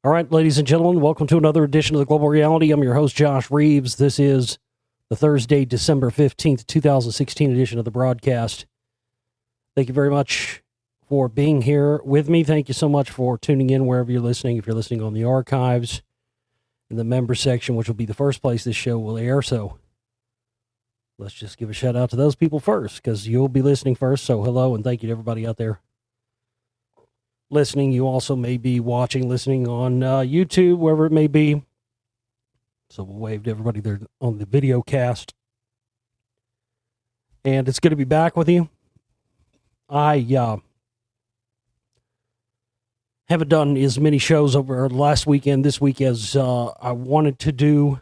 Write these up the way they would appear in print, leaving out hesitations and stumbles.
All right, ladies and gentlemen, welcome to another edition of the Global Reality. I'm your host, Josh Reeves. This is the Thursday, December 15th, 2016 edition of the broadcast. Thank you very much for being here with me. Thank you so much for tuning in wherever you're listening. If you're listening on the archives, in the member section, which will be the first place this show will air. So let's just give a shout out to those people first, because you'll be listening first. So hello, and thank you to everybody out there listening. You also may be watching, listening on YouTube, wherever it may be. So we'll wave to everybody there on the video cast. And it's good to be back with you. I haven't done as many shows over last weekend, this week, as I wanted to do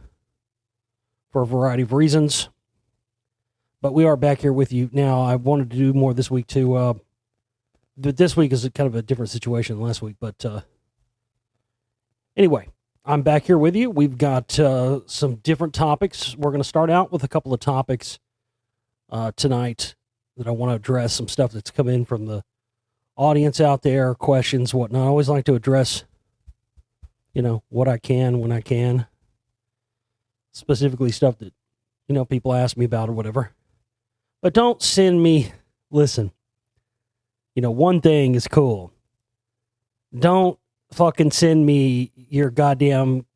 for a variety of reasons. But we are back here with you now. I wanted to do more this week too. But this week is kind of a different situation than last week. But anyway, I'm back here with you. We've got some different topics. We're going to start out with a couple of topics tonight that I want to address. Some stuff that's come in from the audience out there, questions, whatnot. I always like to address, what I can when I can. Specifically stuff that, people ask me about or whatever. But don't send me, listen. One thing is cool. Don't fucking send me your goddamn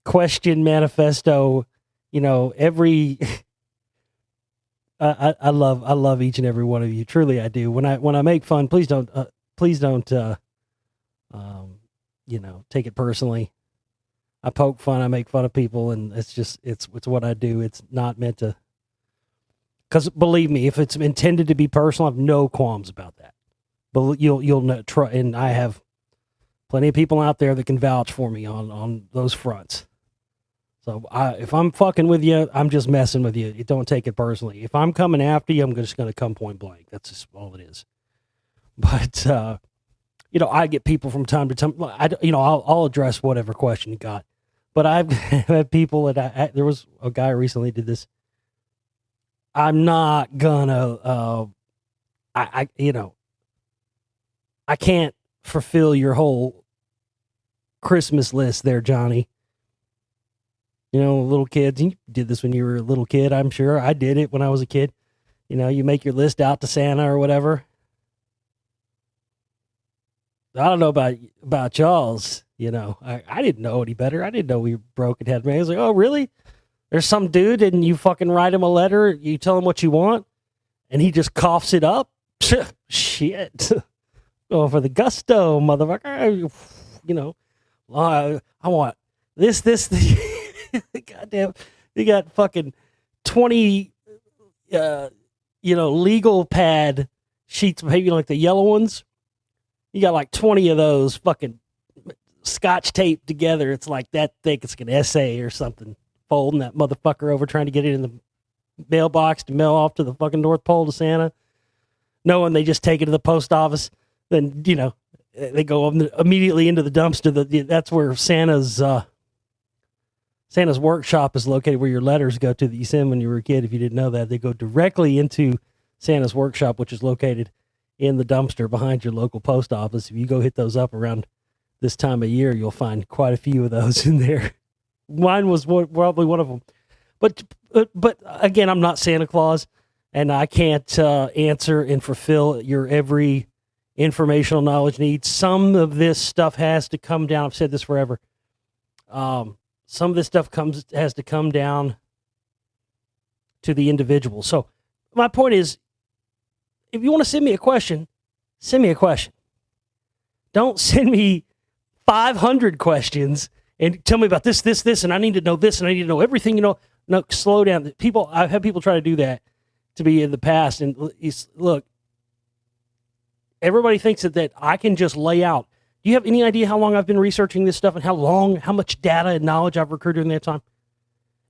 question manifesto. Every I love each and every one of you. Truly, I do. When I make fun, please don't take it personally. I poke fun. I make fun of people, and it's what I do. It's not meant to. Because believe me, if it's intended to be personal, I have no qualms about that. But you'll know, and I have plenty of people out there that can vouch for me on those fronts. So if I'm fucking with you, I'm just messing with you. You don't take it personally. If I'm coming after you, I'm just going to come point blank. That's just all it is. But I get people from time to time. I'll address whatever question you got. But I've had people that there was a guy recently did this. I'm not gonna, I can't fulfill your whole Christmas list there, Johnny. Little kids, you did this when you were a little kid, I'm sure. I did it when I was a kid. You make your list out to Santa or whatever. I don't know about y'all's, I didn't know any better. I didn't know we were broke and had money. I was like, oh, really? There's some dude and you fucking write him a letter, you tell him what you want, and he just coughs it up? Shit. Oh, for the gusto, motherfucker. I want this. Goddamn. You got fucking 20, legal pad sheets of paper, like the yellow ones. You got like 20 of those fucking scotch taped together. It's like that thick. It's like an essay or something. Folding that motherfucker over, trying to get it in the mailbox to mail off to the fucking North Pole to Santa. Knowing they just take it to the post office. Then, they go immediately into the dumpster. That's where Santa's workshop is located, where your letters go to that you send when you were a kid. If you didn't know that, they go directly into Santa's workshop, which is located in the dumpster behind your local post office. If you go hit those up around this time of year, you'll find quite a few of those in there. Mine was probably one of them. But again, I'm not Santa Claus, and I can't answer and fulfill your every informational knowledge need. Some of this stuff has to come down. I've said this forever. Some of this stuff has to come down to the individual. So my point is, if you want to send me a question, send me a question. Don't send me 500 questions and tell me about this, and I need to know this, and I need to know everything. No, slow down. I've had people try to do that to me in the past. And look, everybody thinks that I can just lay out. Do you have any idea how long I've been researching this stuff and how much data and knowledge I've accrued during that time?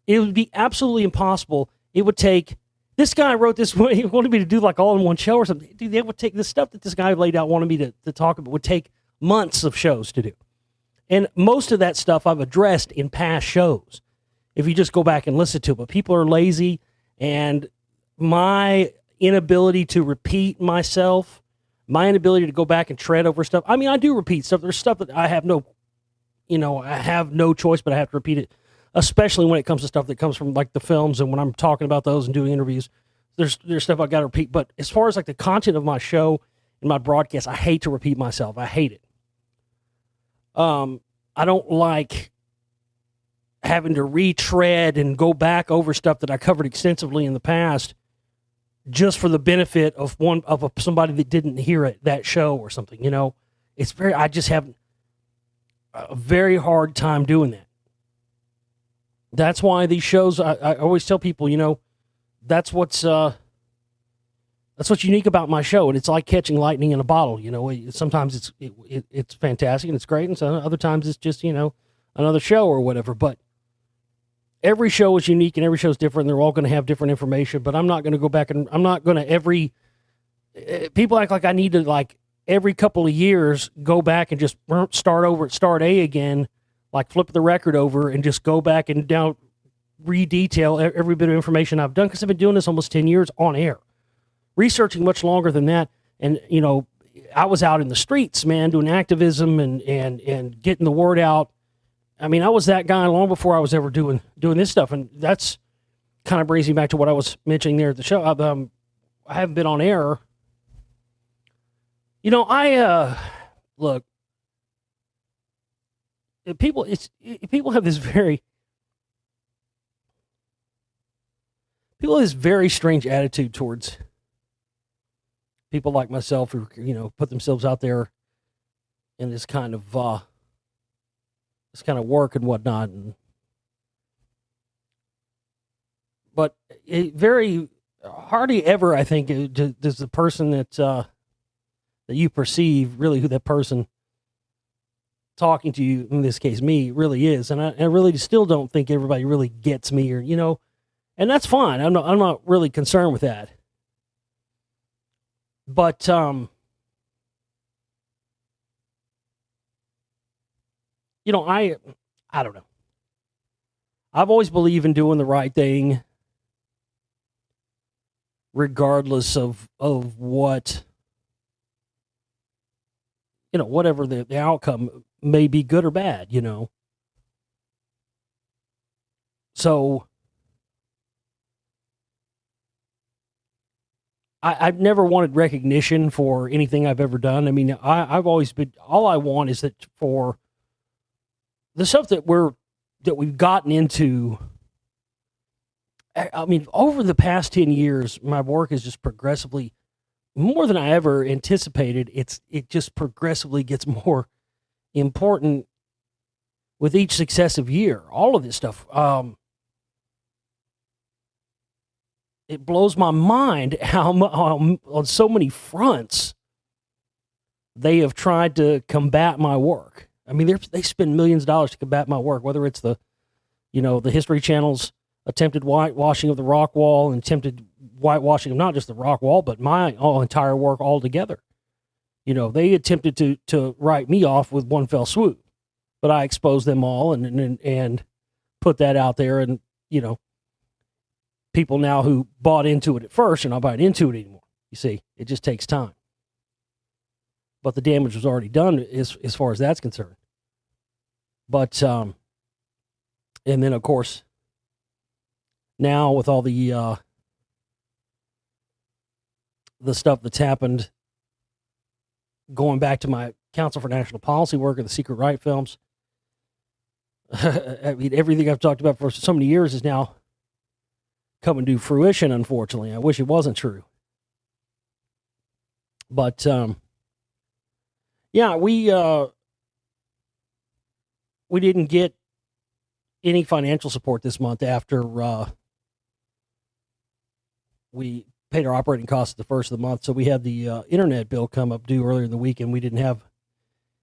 It would be absolutely impossible. It would take, this guy wrote this, he wanted me to do like all in one show or something. Dude, it would take this stuff that this guy laid out, wanted me to talk about, would take months of shows to do. And most of that stuff I've addressed in past shows, if you just go back and listen to it. But people are lazy, and my inability to repeat myself my inability to go back and tread over stuff. I mean, I do repeat stuff. There's stuff that I have no choice, but I have to repeat it, especially when it comes to stuff that comes from like the films. And when I'm talking about those and doing interviews, there's stuff I got to repeat. But as far as like the content of my show and my broadcast, I hate to repeat myself. I hate it. I don't like having to retread and go back over stuff that I covered extensively in the past just for the benefit of somebody that didn't hear that show or something. I just have a very hard time doing that. That's why these shows, I always tell people, that's what's unique about my show, and it's like catching lightning in a bottle. Sometimes it's fantastic and it's great, and so other times it's just another show or whatever. But every show is unique and every show is different. They're all going to have different information. But I'm not going to go back and I'm not going to people act like I need to every couple of years go back and just start over at start A again, like flip the record over and just go back and down re-detail every bit of information I've done, because I've been doing this almost 10 years on air. Researching much longer than that. And, I was out in the streets, man, doing activism and getting the word out. I mean, I was that guy long before I was ever doing this stuff. And that's kind of brings me back to what I was mentioning there at the show. I haven't been on air. Look, people have this very strange attitude towards people like myself who, put themselves out there in this kind of work and whatnot. But very hardly ever, I think, does the person that you perceive really who that person talking to you, in this case me, really is. And I really still don't think everybody really gets me, or and that's fine. I'm not really concerned with that. But I don't know. I've always believed in doing the right thing, regardless of what, whatever the outcome may be, good or bad, So I've never wanted recognition for anything I've ever done. I mean, I've always been, all I want is that for the stuff that we've gotten into. I mean, over the past 10 years, my work is just progressively, more than I ever anticipated. It just progressively gets more important with each successive year. All of this stuff. It blows my mind how on so many fronts they have tried to combat my work. I mean, they spend millions of dollars to combat my work, whether it's the History Channel's attempted whitewashing of the rock wall and attempted whitewashing of not just the rock wall, but my entire work altogether. They attempted to write me off with one fell swoop, but I exposed them all and put that out there, and people now who bought into it at first are not buying into it anymore. You see, it just takes time. But the damage was already done as far as that's concerned. But, and then of course, now with all the stuff that's happened, going back to my Council for National Policy work and the Secret Right films, I mean, everything I've talked about for so many years is now coming to fruition, unfortunately. I wish it wasn't true. But, yeah, we didn't get any financial support this month after we paid our operating costs at the first of the month. So we had the internet bill come up due earlier in the week, and we didn't have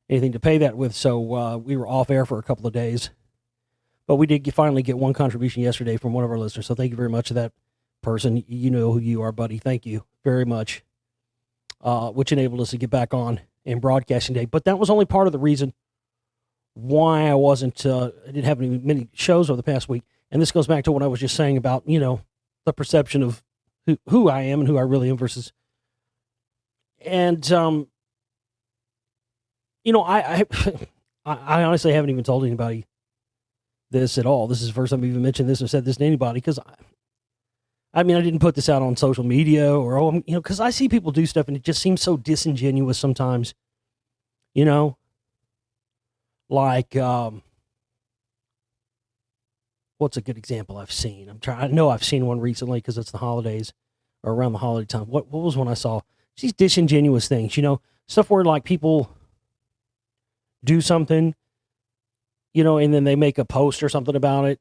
anything to pay that with. So we were off air for a couple of days. But we did finally get one contribution yesterday from one of our listeners. So thank you very much to that person. You know who you are, buddy. Thank you very much. Which enabled us to get back on and broadcasting day. But that was only part of the reason why I didn't have many shows over the past week. And this goes back to what I was just saying about, the perception of who I am and who I really am versus. And, I honestly haven't even told anybody this at all. This is the first time I've even mentioned this or said this to anybody, because I didn't put this out on social media or, because I see people do stuff and it just seems so disingenuous sometimes, like, what's a good example I've seen? I know I've seen one recently because it's the holidays or around the holiday time. What was one I saw? These disingenuous things, stuff where like people do something, and then they make a post or something about it.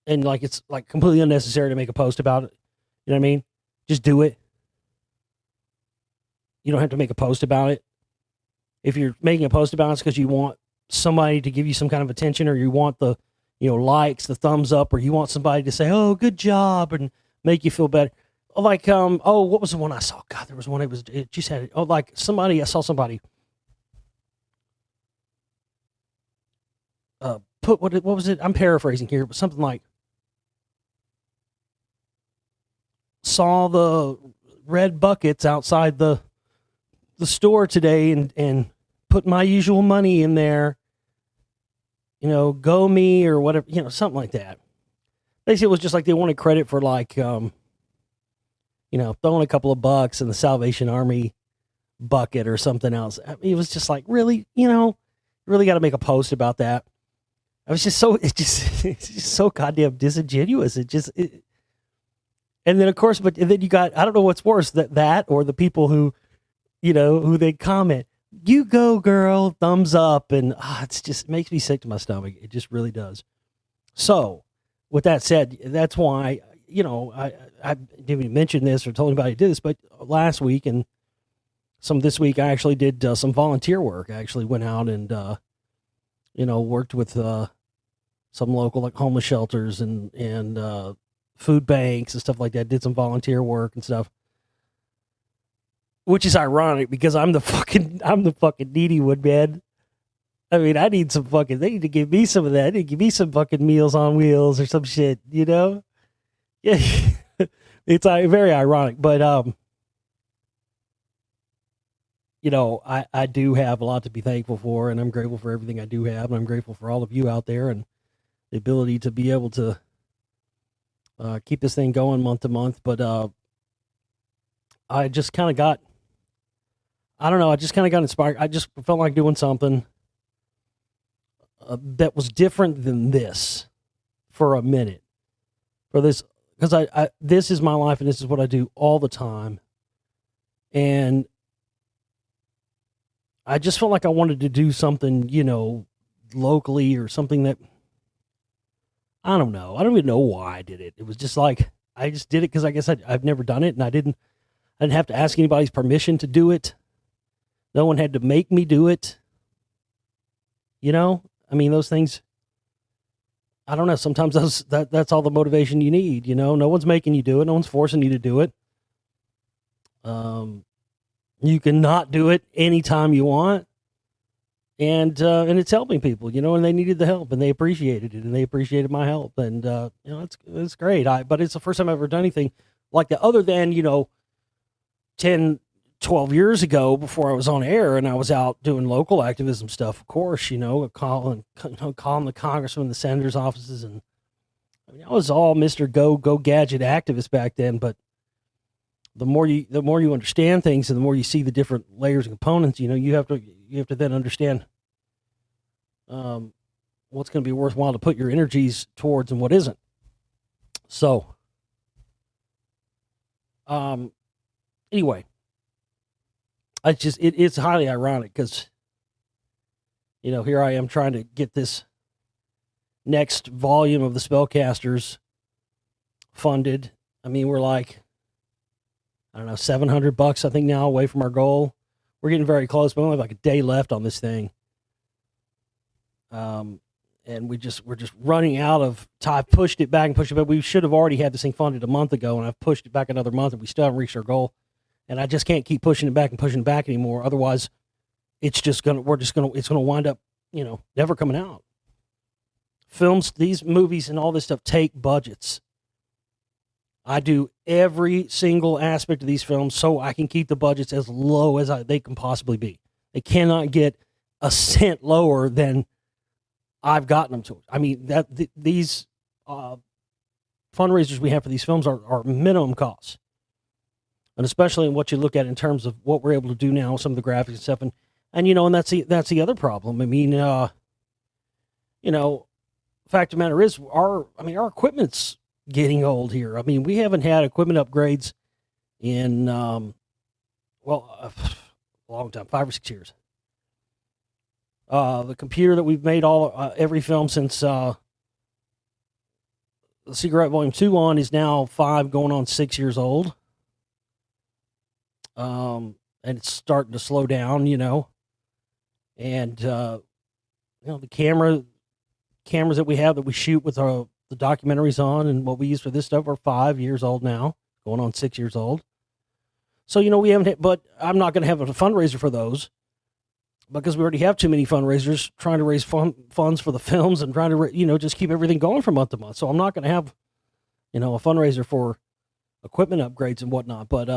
And like, it's like completely unnecessary to make a post about it. You know what I mean? Just do it. You don't have to make a post about it. If you're making a post about it, it's because you want somebody to give you some kind of attention, or you want the, likes, the thumbs up, or you want somebody to say, "Oh, good job," and make you feel better. Like, what was the one I saw? God, there was one. It just had, like I saw somebody put, what was it? I'm paraphrasing here, but something like, saw the red buckets outside the store today and put my usual money in there, go me, or whatever, something like that. Basically, it was just like they wanted credit for, like, throwing a couple of bucks in the Salvation Army bucket or something else. It was just like, really, really got to make a post about that. It's just so goddamn disingenuous. And then of course, but then you got, I don't know what's worse, that or the people who they comment, "You go, girl, thumbs up," and it's just, it makes me sick to my stomach. It just really does. So, with that said, that's why, I didn't even mention this or told anybody to do this, but last week and some this week, I actually did some volunteer work. I actually went out and, worked with some local, like, homeless shelters and food banks and stuff like that. Did some volunteer work and stuff. Which is ironic because I'm the fucking needy one, man. I need they need to give me some of that. They need to give me some fucking Meals on Wheels or some shit, Yeah. It's very ironic, but, I do have a lot to be thankful for, and I'm grateful for everything I do have, and I'm grateful for all of you out there and the ability to be able to keep this thing going month to month. But I just kind of got, I don't know, I just kind of got inspired. I just felt like doing something that was different than this for a minute. For this, because I this is my life and this is what I do all the time. And I just felt like I wanted to do something, locally, or something that, I don't know. I don't even know why I did it. It was just like, I just did it because I guess I've never done it, and I didn't have to ask anybody's permission to do it. No one had to make me do it. Those things, I don't know. Sometimes that's all the motivation you need. No one's making you do it. No one's forcing you to do it. You can not do it anytime you want. And it's helping people, and they needed the help, and they appreciated it, and they appreciated my help. And, it's great. But it's the first time I've ever done anything like that, other than, 10, 12 years ago, before I was on air and I was out doing local activism stuff, of course, calling the congressman, the senator's offices. And I was all Mr. Go gadget activist back then. But the more you understand things, and the more you see the different layers and components, you have to then understand what's going to be worthwhile to put your energies towards and what isn't. So, anyway, it's highly ironic because, here I am trying to get this next volume of the Spellcasters funded. We're like, I don't know, $700, I think, now away from our goal. We're getting very close, but we only have like a day left on this thing. And we're just running out of time. I've pushed it back and pushed it back. We should have already had this thing funded a month ago, and I've pushed it back another month, and we still haven't reached our goal. And I just can't keep pushing it back and pushing it back anymore. Otherwise, it's gonna wind up, never coming out. Films, these movies and all this stuff take budgets. I do every single aspect of these films so I can keep the budgets as low as they can possibly be. They cannot get a cent lower than I've gotten them to. I mean, these fundraisers we have for these films are minimum costs. And especially in what you look at in terms of what we're able to do now, some of the graphics and stuff. And that's the other problem. I mean, fact of the matter is our equipment's getting old here. I mean, we haven't had equipment upgrades in a long time, 5 or 6 years. The computer that we've made every film since The Secret Right Volume 2 on is now 5 going on 6 years old. And it's starting to slow down, and the cameras that we have that we shoot with the documentaries on and what we use for this stuff are 5 years old now, going on 6 years old. So, we haven't hit, but I'm not going to have a fundraiser for those because we already have too many fundraisers trying to raise funds for the films and trying to, just keep everything going from month to month. So I'm not going to have, a fundraiser for equipment upgrades and whatnot. But,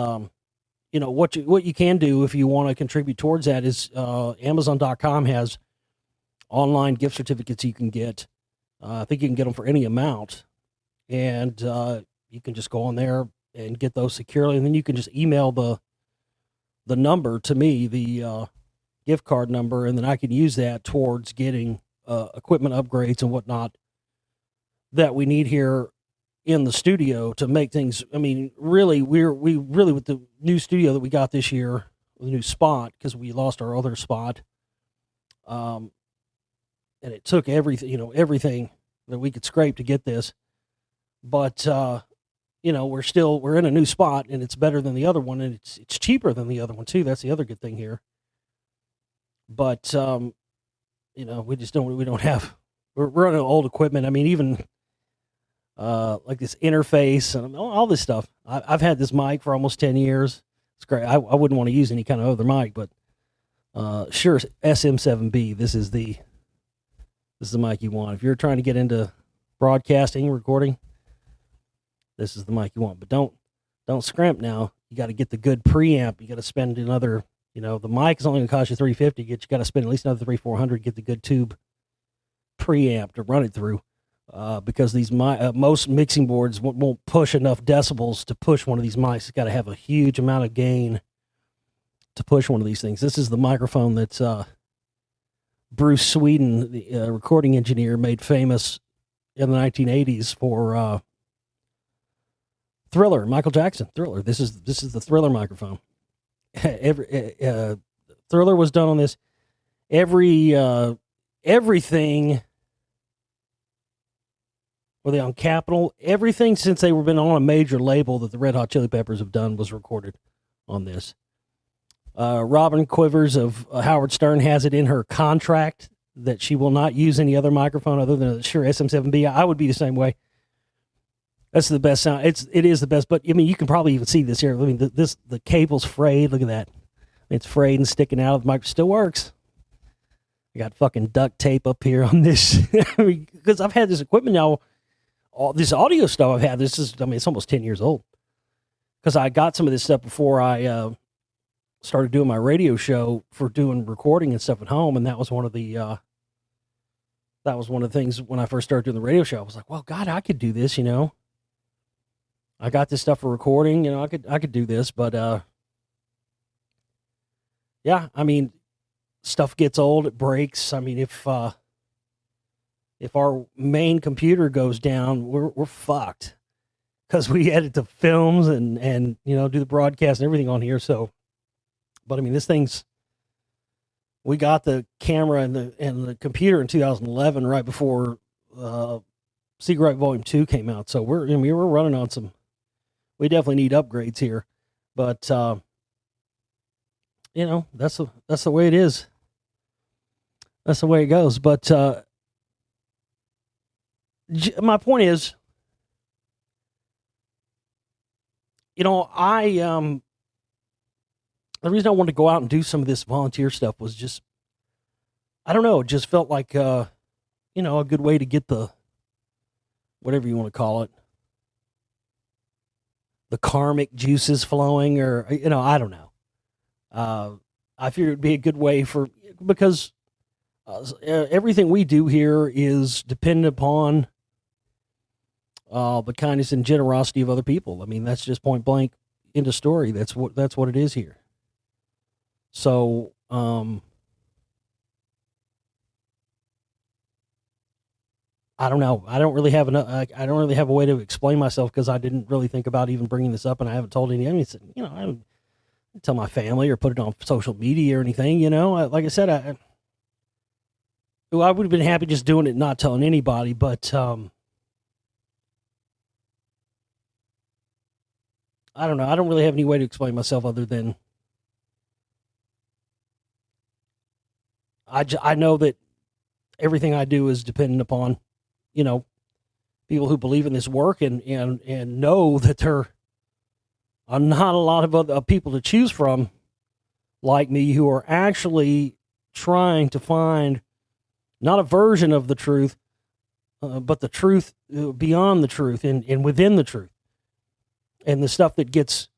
what you can do if you want to contribute towards that is Amazon.com has online gift certificates you can get. I think you can get them for any amount, and you can just go on there and get those securely, and then you can just email the number to me, the gift card number, and then I can use that towards getting equipment upgrades and whatnot that we need here in the studio to make things. I mean, really, we really with the new studio that we got this year, the new spot, because we lost our other spot, and it took everything that we could scrape to get this, but we're in a new spot, and it's better than the other one, and it's cheaper than the other one too. That's the other good thing here. But we just don't have. We're running old equipment. I mean, even like this interface and all this stuff. I've had this mic for almost 10 years. It's great. I wouldn't want to use any kind of other mic, but sure, SM7B. This is the mic you want. If you're trying to get into broadcasting, recording, this is the mic you want. But don't scrimp now. You got to get the good preamp. You got to spend another, the mic is only going to cost you $350. You got to spend at least another $300-$400 get the good tube preamp to run it through. Because these most mixing boards won't push enough decibels to push one of these mics. It's got to have a huge amount of gain to push one of these things. This is the microphone that Bruce Sweden, the recording engineer, made famous in the 1980s for Thriller, Michael Jackson, Thriller. This is the Thriller microphone. Thriller was done on this. Everything. Were they on Capitol? Everything since they were been on a major label that the Red Hot Chili Peppers have done was recorded on this. Robin Quivers of Howard Stern has it in her contract that she will not use any other microphone other than a Shure SM7B. I would be the same way. That's the best sound. It is the best, but I mean, you can probably even see this here. I mean, the cable's frayed. Look at that. It's frayed and sticking out of the mic. Still works. I got fucking duct tape up here on this because I've had this equipment now. All this audio stuff I've had, it's almost 10 years old. Because I got some of this stuff before I started doing my radio show for doing recording and stuff at home, and that was one of the things when I first started doing the radio show. I was like, well, God, I could do this, I got this stuff for recording, I could do this, but yeah, I mean, stuff gets old, it breaks. I mean, if our main computer goes down, we're fucked because we edit the films and do the broadcast and everything on here. So, but I mean, we got the camera and the computer in 2011, right before Secret Right Volume 2 came out. So we're running on some. We definitely need upgrades here, but that's the way it is. That's the way it goes. But my point is, the reason I wanted to go out and do some of this volunteer stuff was just, I don't know, it just felt like, a good way to get the, whatever you want to call it, the karmic juices flowing, or I don't know. I figured it'd be a good way because everything we do here is dependent upon the kindness and generosity of other people. I mean, that's just point blank into story. That's what it is here. So, I don't know. I don't really have I don't really have a way to explain myself because I didn't really think about even bringing this up, and I haven't told any. I mean, I haven't tell my family or put it on social media or anything. Like I said, I would have been happy just doing it, and not telling anybody. But I don't know. I don't really have any way to explain myself other than I know that everything I do is dependent upon, people who believe in this work and know that there are not a lot of other people to choose from like me who are actually trying to find not a version of the truth, but the truth beyond the truth and within the truth. And the stuff that gets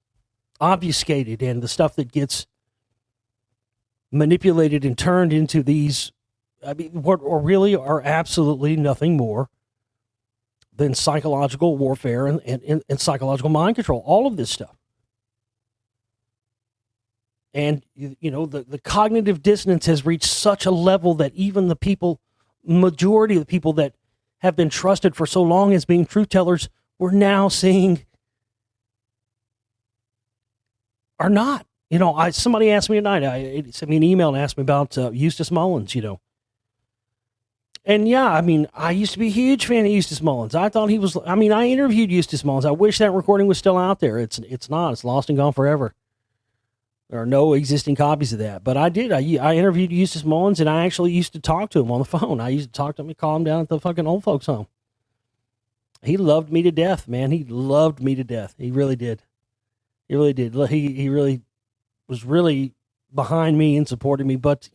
obfuscated and the stuff that gets manipulated and turned into these, what really are absolutely nothing more than psychological warfare and psychological mind control, all of this stuff. And, the cognitive dissonance has reached such a level that even majority of the people that have been trusted for so long as being truth tellers, we're now seeing are not. Somebody asked me tonight, sent me an email and asked me about Eustace Mullins, And yeah, I used to be a huge fan of Eustace Mullins. I thought I interviewed Eustace Mullins. I wish that recording was still out there. It's not. It's lost and gone forever. There are no existing copies of that. But I did. I interviewed Eustace Mullins, and I actually used to talk to him on the phone. I used to talk to him and call him down at the fucking old folks' home. He loved me to death, man. He loved me to death. He really did. He really did. He really was really behind me and supported me. But,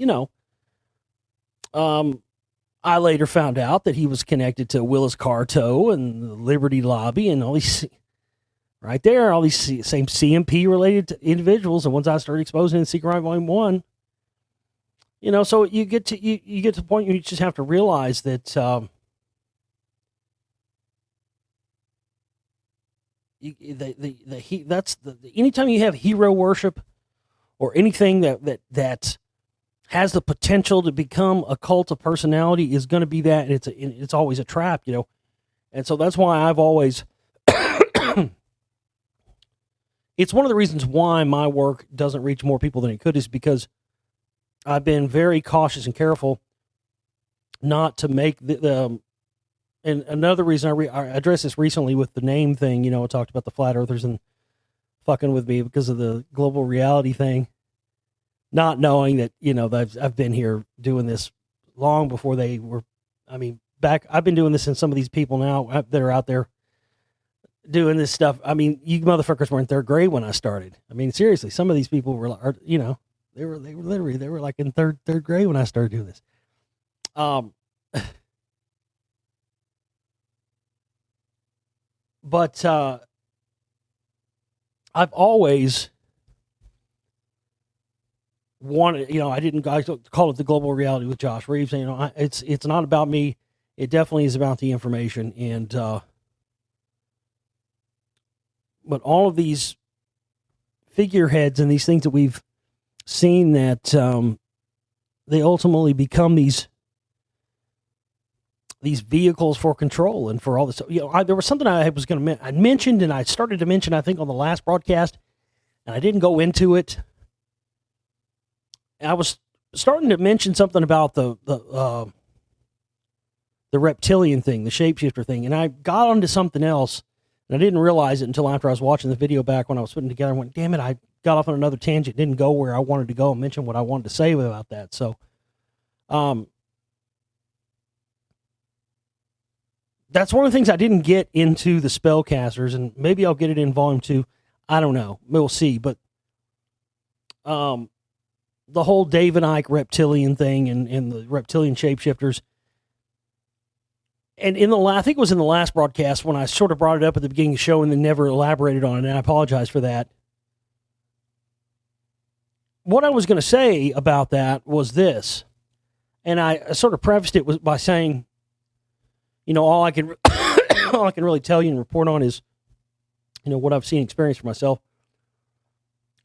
I later found out that he was connected to Willis Carto and the Liberty Lobby and all these, right there, all these same CMP-related individuals. And once I started exposing in Secret Right Volume 1, so you get to the point where you just have to realize that anytime you have hero worship or anything that has the potential to become a cult of personality is going to be that, and it's always a trap, And so that's why I've always, it's one of the reasons why my work doesn't reach more people than it could, is because I've been very cautious and careful not to make and another reason I addressed this recently with the name thing, I talked about the flat earthers and fucking with me because of the global reality thing. Not knowing that, that I've been here doing this long before they were, I've been doing this, and some of these people now that are out there doing this stuff. You motherfuckers were in third grade when I started. Seriously, some of these people were, they were literally, they were like in third grade when I started doing this. But I've always wanted, I call it the global reality with Josh Reeves. It's not about me. It definitely is about the information. And, but all of these figureheads and these things that we've seen that, they ultimately become these vehicles for control and for all this. There was something I was going to, I mentioned, and I started to mention, I think on the last broadcast, and I didn't go into it. I was starting to mention something about the reptilian thing, the shapeshifter thing, and I got onto something else, and I didn't realize it until after I was watching the video back when I was putting it together. I went, damn it, I got off on another tangent, didn't go where I wanted to go and mention what I wanted to say about that. So, that's one of the things I didn't get into the spellcasters, and maybe I'll get it in volume 2. I don't know. We'll see. But, the whole David Icke reptilian thing and the reptilian shapeshifters. And I think it was in the last broadcast when I sort of brought it up at the beginning of the show and then never elaborated on it, and I apologize for that. What I was going to say about that was this, and I sort of prefaced it by saying, all I can all I can really tell you and report on is, what I've seen and experienced for myself.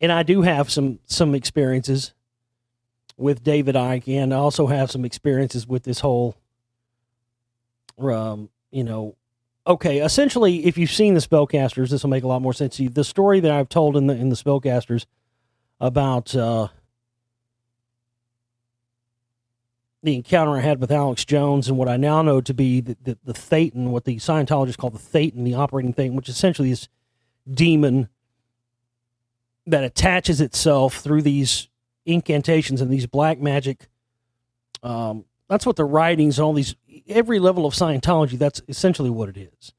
And I do have some experiences with David Icke, and I also have some experiences with this whole, okay, essentially, if you've seen the Spellcasters, this will make a lot more sense to you. The story that I've told in the Spellcasters about the encounter I had with Alex Jones and what I now know to be the Thetan, what the Scientologists call the Thetan, the operating Thetan, which essentially is demon that attaches itself through these incantations and these black magic. That's what the writings and all these, every level of Scientology, that's essentially what it is.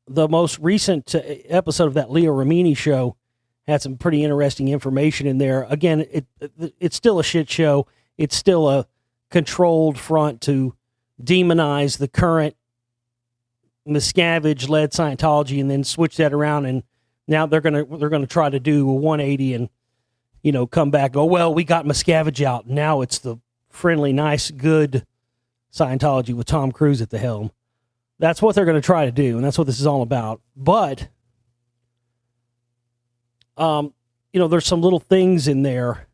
The most recent episode of that Leo Ramini show had some pretty interesting information in there. Again, it's still a shit show. It's still a controlled front to demonize the current Miscavige-led Scientology and then switch that around, and now they're gonna try to do a 180 and come back, go, well, we got Miscavige out. Now it's the friendly, nice, good Scientology with Tom Cruise at the helm. That's what they're going to try to do, and that's what this is all about. But there's some little things in there,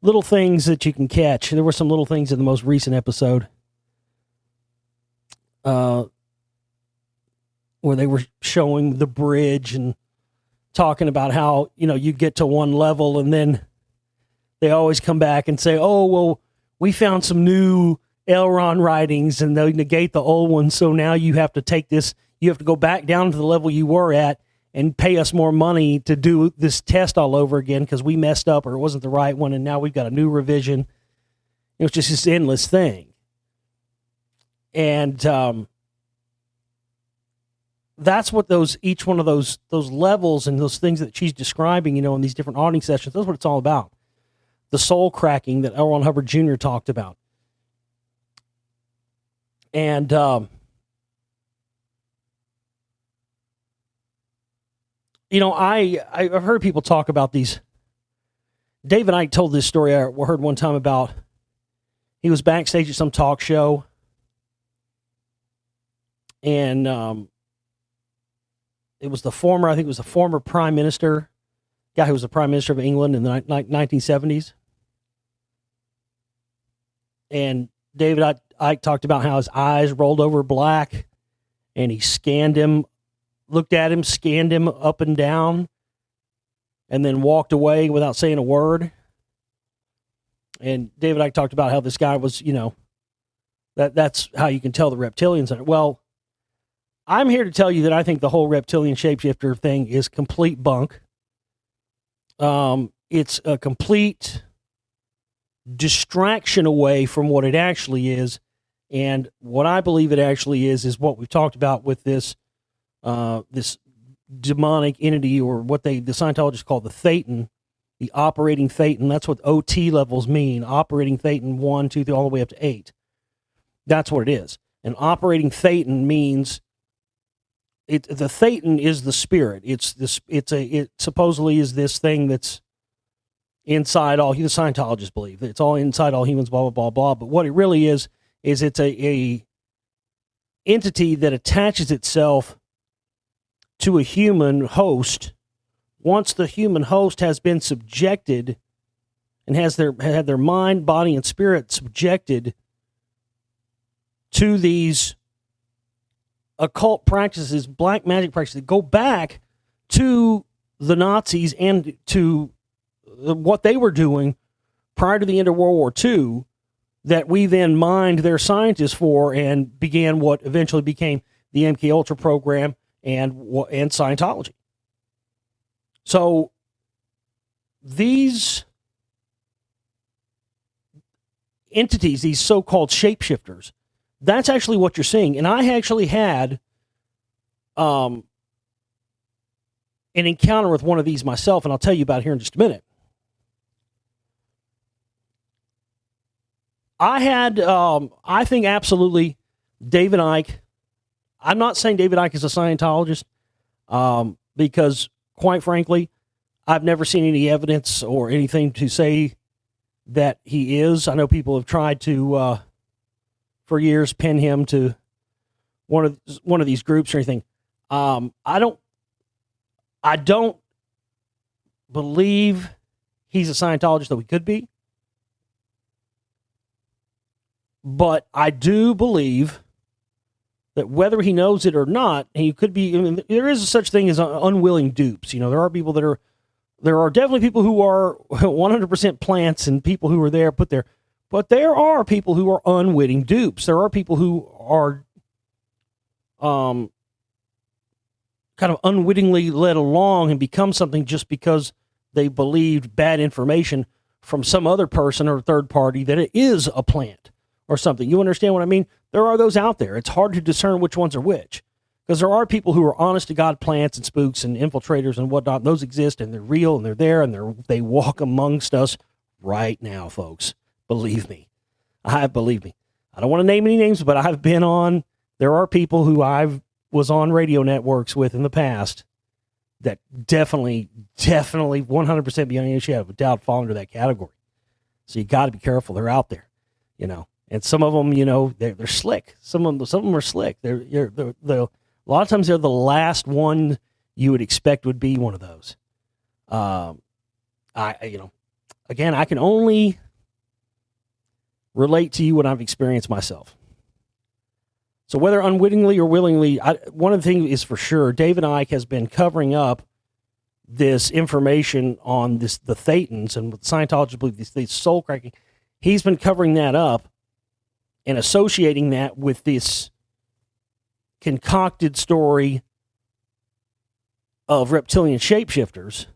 little things that you can catch. There were some little things in the most recent episode where they were showing the bridge and talking about how, you get to one level and then they always come back and say, oh, well, we found some new Elrond writings and they negate the old ones. So now you have to take this, you have to go back down to the level you were at and pay us more money to do this test all over again because we messed up or it wasn't the right one. And now we've got a new revision. It was just this endless thing. And that's what each one of those levels and those things that she's describing, in these different auditing sessions, that's what it's all about. The soul cracking that L. Ron Hubbard Jr. talked about. And I've heard people talk about these. David Icke told this story I heard one time about, he was backstage at some talk show, and it was the former prime minister, guy who was the prime minister of England in the 1970s. And David Icke talked about how his eyes rolled over black, and he looked at him, scanned him up and down, and then walked away without saying a word. And David Icke talked about how this guy was, that's how you can tell the reptilians are. Well, I'm here to tell you that I think the whole reptilian shapeshifter thing is complete bunk. It's a complete distraction away from what it actually is. And what I believe it actually is what we've talked about with this demonic entity, or what the Scientologists call the Thetan, the operating Thetan. That's what OT levels mean. Operating Thetan 1, 2, 3, all the way up to 8. That's what it is. An operating Thetan means the Thetan is the spirit. It supposedly is this thing that's inside all, the Scientologists believe it's all inside all humans, blah, blah, blah, blah. But what it really is it's a entity that attaches itself to a human host. Once the human host has been subjected and had their mind, body, and spirit subjected to these occult practices, black magic practices that go back to the Nazis and to what they were doing prior to the end of World War II, that we then mined their scientists for and began what eventually became the MK Ultra program and Scientology. So these entities, these so-called shapeshifters, that's actually what you're seeing. And I actually had an encounter with one of these myself, and I'll tell you about it here in just a minute. I think absolutely David Icke. I'm not saying David Icke is a Scientologist, because quite frankly, I've never seen any evidence or anything to say that he is. I know people have tried to, for years, pin him to one of these groups or anything. I don't believe he's a Scientologist, though he could be. But I do believe that whether he knows it or not, he could be. I mean, there is such thing as unwilling dupes. There are people that are. There are definitely people who are 100% plants and people who are there put there. But there are people who are unwitting dupes. There are people who are kind of unwittingly led along and become something just because they believed bad information from some other person or third party that it is a plant or something. You understand what I mean? There are those out there. It's hard to discern which ones are which, because there are people who are honest to God plants and spooks and infiltrators and whatnot. And those exist and they're real and they're there and they walk amongst us right now, folks. Believe me. Believe me. I don't want to name any names, but I've been on. There are people who was on radio networks with in the past that definitely 100% beyond any shadow of a doubt fall into that category. So you got to be careful. They're out there, And some of them, they're slick. Some of them are slick. They're a lot of times they're the last one you would expect would be one of those. Again, I can only relate to you what I've experienced myself. So whether unwittingly or willingly, one of the things is for sure, David Icke has been covering up this information on the Thetans and what Scientologists believe, these soul cracking. He's been covering that up and associating that with this concocted story of reptilian shapeshifters.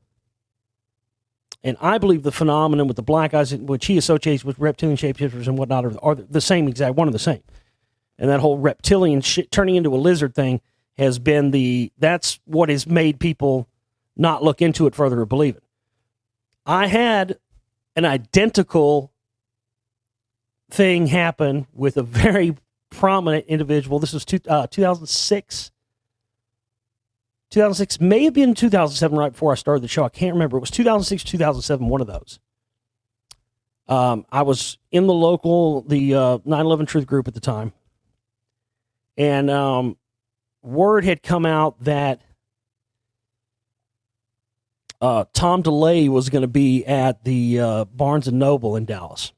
And I believe the phenomenon with the black eyes, which he associates with reptilian shapeshifters and whatnot, are the same exact, one of the same. And that whole reptilian turning into a lizard thing has been that's what has made people not look into it further or believe it. I had an identical thing happen with a very prominent individual. This was 2006. 2006, may have been 2007, right before I started the show. I can't remember. It was 2006, 2007, one of those. I was in the 9/11 Truth group at the time. And word had come out that Tom DeLay was going to be at the Barnes & Noble in Dallas.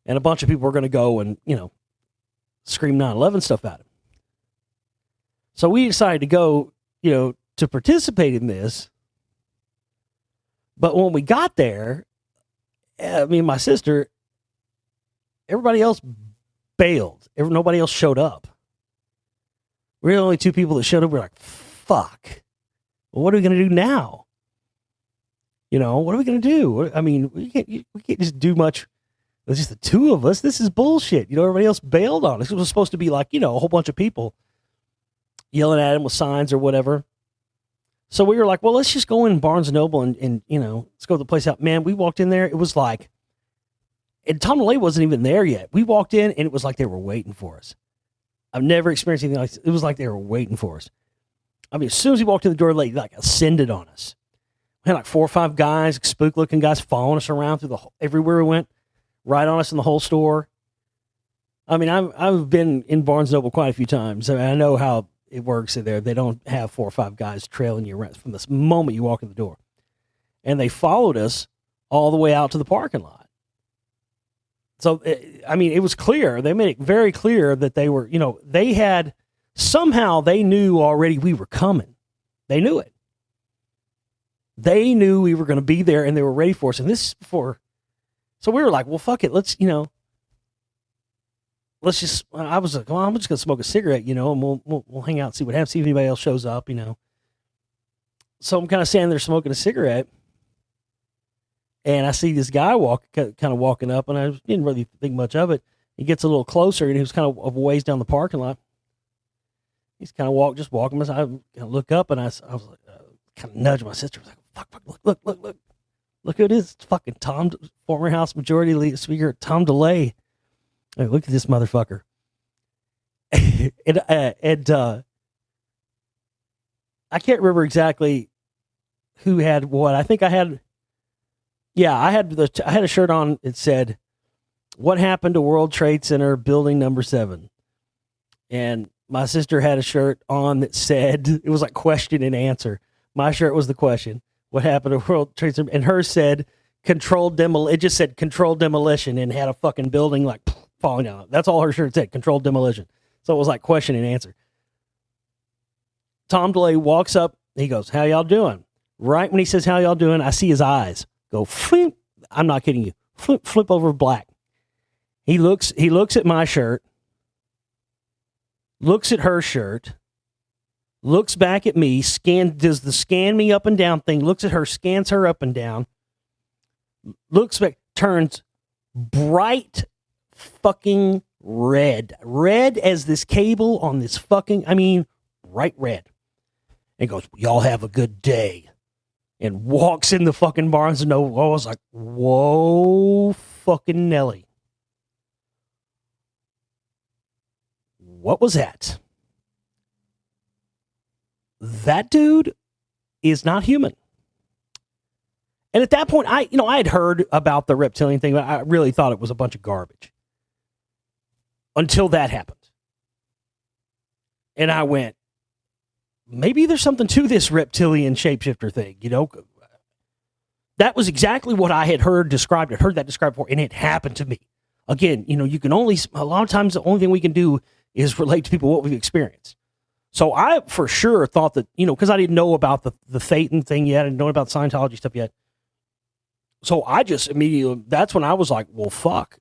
And a bunch of people were going to go and, scream 9/11 stuff at him. So we decided to go, to participate in this. But when we got there, me and my sister, everybody else bailed. Nobody else showed up. We were the only two people that showed up. We're like, fuck. Well, what are we going to do now? What are we going to do? I mean, we can't just do much. It's just the two of us. This is bullshit. Everybody else bailed on us. It was supposed to be like, a whole bunch of people yelling at him with signs or whatever. So we were like, well, let's just go in Barnes & Noble and let's go to the place out. Man, we walked in there. It was like, and Tom DeLay wasn't even there yet. We walked in and it was like they were waiting for us. I've never experienced anything like this. It was like they were waiting for us. I mean, as soon as he walked in the door, they like ascended on us. We had like 4 or 5 guys, spook-looking guys, following us around through everywhere we went, right on us in the whole store. I mean, I've been in Barnes & Noble quite a few times. I know how it works in there. They don't have 4 or 5 guys trailing you around from the moment you walk in the door. And they followed us all the way out to the parking lot. So, it was clear. They made it very clear that they were, somehow they knew already we were coming. They knew it. They knew we were going to be there and they were ready for us. And this is before. So we were like, well, fuck it. I was like, well, I'm just going to smoke a cigarette, and we'll hang out and see what happens, see if anybody else shows up, So I'm kind of standing there smoking a cigarette. And I see this guy kind of walking up, and I didn't really think much of it. He gets a little closer, and he was kind of a ways down the parking lot. He's kind of walking. I kind of look up, and I was like, kind of nudged my sister. I was like, fuck, look. Look who it is. It's fucking former House Majority Leader Speaker Tom DeLay. Hey, look at this motherfucker. and I can't remember exactly who had what. I think I had a shirt on. It said, "What happened to World Trade Center building number 7?" And my sister had a shirt on that said, it was like question and answer. My shirt was the question, "What happened to World Trade Center?" And hers said, it just said controlled demolition, and had a fucking building like falling down. That's all her shirt said, controlled demolition. So it was like question and answer. Tom DeLay walks up. He goes, "How y'all doing?" Right when he says, "How y'all doing?" I see his eyes go flip. I'm not kidding you. Flip over black. He looks at my shirt, looks at her shirt, looks back at me, does the scan me up and down thing, looks at her, scans her up and down, looks back, turns bright fucking red as this cable on this fucking, bright red, and goes, "Y'all have a good day," and walks in the fucking Barnes and Noble. I was like, whoa, fucking Nelly. What was that? That dude is not human. And at that point, I had heard about the reptilian thing, but I really thought it was a bunch of garbage. Until that happened. And I went, maybe there's something to this reptilian shapeshifter thing, That was exactly what I had heard described. I heard that described before, and it happened to me. Again, you can only, a lot of times the only thing we can do is relate to people what we've experienced. So I for sure thought that, because I didn't know about the Phaeton thing yet, I didn't know about Scientology stuff yet. So I just immediately, that's when I was like, well, fuck,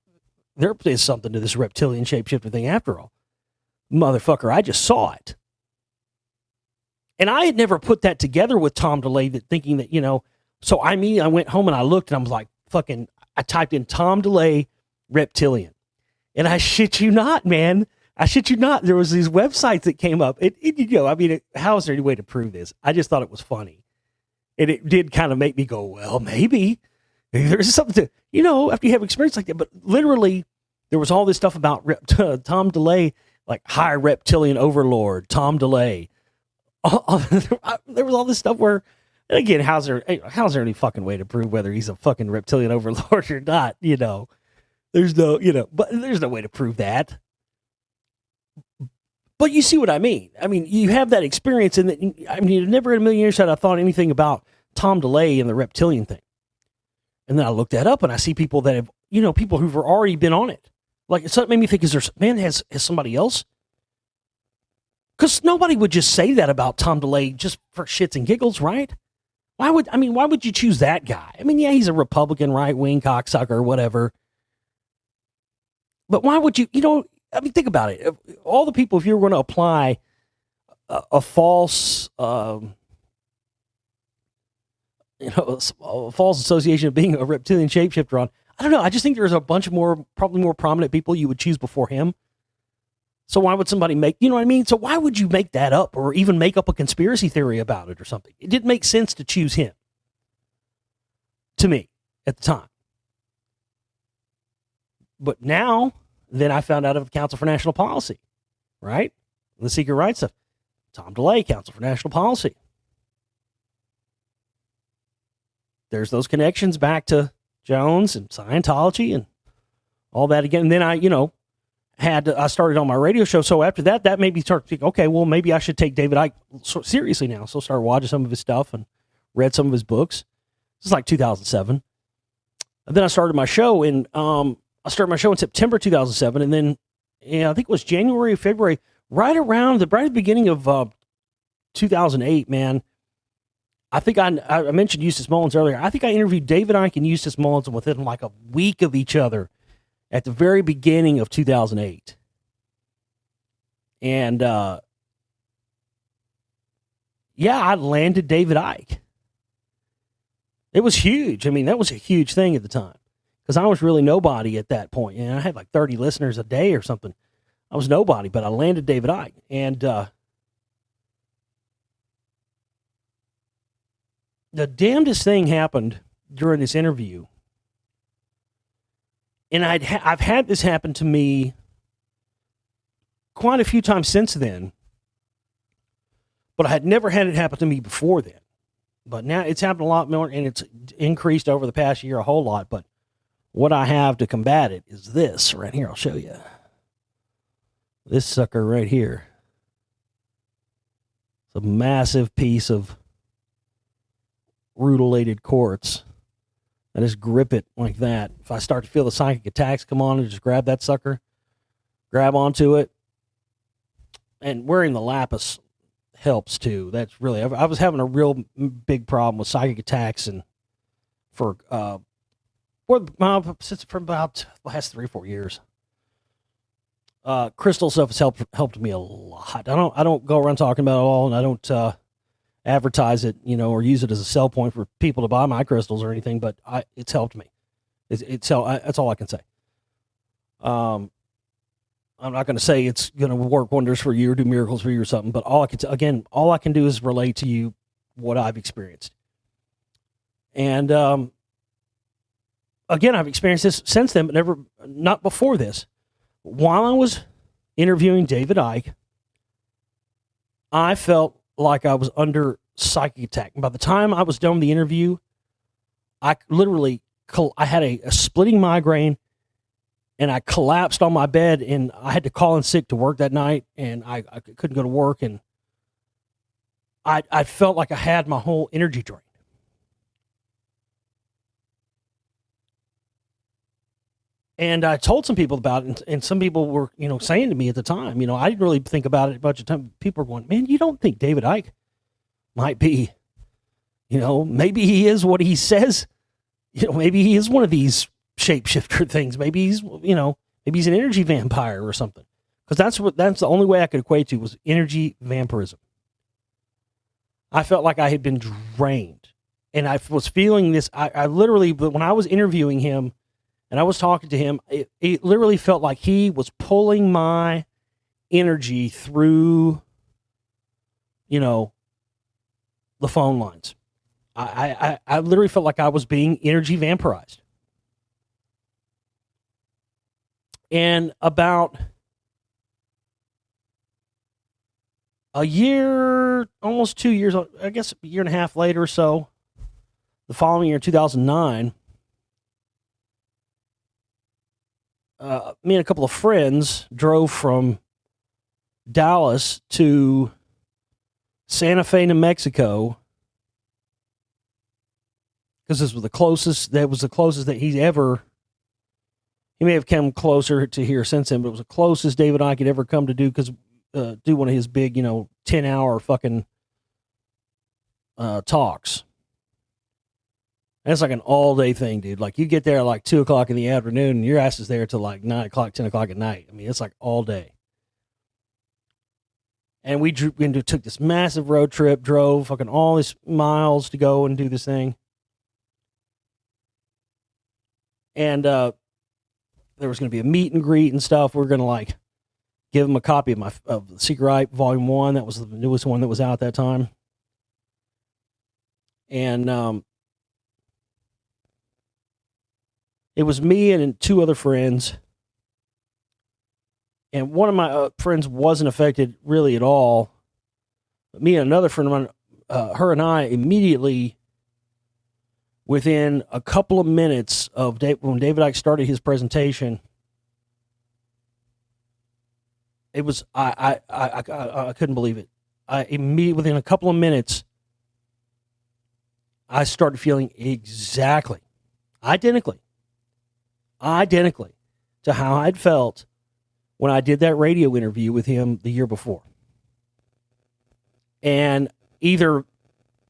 there is something to this reptilian shapeshifter thing after all. Motherfucker, I just saw it. And I had never put that together with Tom DeLay, thinking that, so I went home and I looked and I was like, I typed in Tom DeLay reptilian. And I shit you not, man. I shit you not. There was these websites that came up. How is there any way to prove this? I just thought it was funny. And it did kind of make me go, well, maybe there's something to, after you have experience like that. But literally, there was all this stuff about Tom DeLay, like high reptilian overlord, Tom DeLay. There was all this stuff where, and again, how's there any fucking way to prove whether he's a fucking reptilian overlord or not? There's no, but there's no way to prove that. But you see what I mean. You have that experience, and never in a million years had I thought anything about Tom DeLay and the reptilian thing. And then I looked that up, and I see people that have, people who've already been on it. Like, so it made me think, has somebody else? Because nobody would just say that about Tom DeLay just for shits and giggles, right? Why would you choose that guy? Yeah, he's a Republican, right-wing cocksucker or whatever. But why would you, think about it. All the people, if you were going to apply a false, a false association of being a reptilian shapeshifter on, I don't know. I just think there's a bunch of probably more prominent people you would choose before him. So why would somebody So why would you make that up or even make up a conspiracy theory about it or something? It didn't make sense to choose him, to me, at the time. But now, then I found out of the Council for National Policy, right? The secret rights stuff. Tom DeLay, Council for National Policy. There's those connections back to Jones and Scientology and all that again. And then I started on my radio show. So after that made me start thinking, okay, well, maybe I should take David Icke seriously now. So I started watching some of his stuff and read some of his books. This is like 2007. And then I started my show in September 2007. And then, I think it was January or February, right at the beginning of 2008, man. I think I mentioned Eustace Mullins earlier. I think I interviewed David Icke and Eustace Mullins within like a week of each other at the very beginning of 2008. And, I landed David Icke. It was huge. That was a huge thing at the time because I was really nobody at that point. And I had like 30 listeners a day or something. I was nobody, but I landed David Icke. And, the damnedest thing happened during this interview. And I've had this happen to me quite a few times since then, but I had never had it happen to me before then. But now it's happened a lot more, and it's increased over the past year a whole lot. But what I have to combat it is this right here. I'll show you. This sucker right here. It's a massive piece of rutilated quartz. I just grip it like that. If I start to feel the psychic attacks come on, I just grab that sucker, grab onto it. And wearing the lapis helps too. That's really, I was having a real big problem with psychic attacks, and for since for about the last 3 or 4 years. Crystal stuff has helped me a lot. I don't go around talking about it all, and I don't advertise it, or use it as a sell point for people to buy my crystals or anything. But it's helped me. That's all I can say. I'm not going to say it's going to work wonders for you or do miracles for you or something. But all I can do is relate to you what I've experienced. And again, I've experienced this since then, but not before this. While I was interviewing David Icke, I felt like I was under psychic attack. And by the time I was done with the interview, I had a splitting migraine, and I collapsed on my bed, and I had to call in sick to work that night, and I couldn't go to work, and I felt like I had my whole energy drained. And I told some people about it, and some people were, saying to me at the time, I didn't really think about it a bunch of time. People were going, man, you don't think David Icke might be, maybe he is what he says. Maybe he is one of these shapeshifter things. Maybe he's, maybe he's an energy vampire or something. Because that's the only way I could equate to was energy vampirism. I felt like I had been drained. And I was feeling this. I literally, but when I was interviewing him, and I was talking to him, it literally felt like he was pulling my energy through, the phone lines. I literally felt like I was being energy vampirized. And about a year, almost 2 years, I guess a year and a half later or so, the following year, 2009, me and a couple of friends drove from Dallas to Santa Fe, New Mexico, because this was the closest. That was the closest that he's ever. He may have come closer to here since then, but it was the closest David Icke could ever come to do one of his big, 10-hour fucking talks. And it's like an all-day thing, dude. Like, you get there at like 2 o'clock in the afternoon, and your ass is there till like 9 o'clock, 10 o'clock at night. I mean, it's like all day. And we took this massive road trip, drove fucking all these miles to go and do this thing. And there was going to be a meet and greet and stuff. We were going to give him a copy of The Secret Eye Volume 1. That was the newest one that was out at that time. And it was me and 2 other friends. And one of my friends wasn't affected really at all. But me and another friend of mine, her and I immediately, within a couple of minutes of when David Icke started his presentation, it was I couldn't believe it. Within a couple of minutes, I started feeling identically to how I'd felt when I did that radio interview with him the year before. And either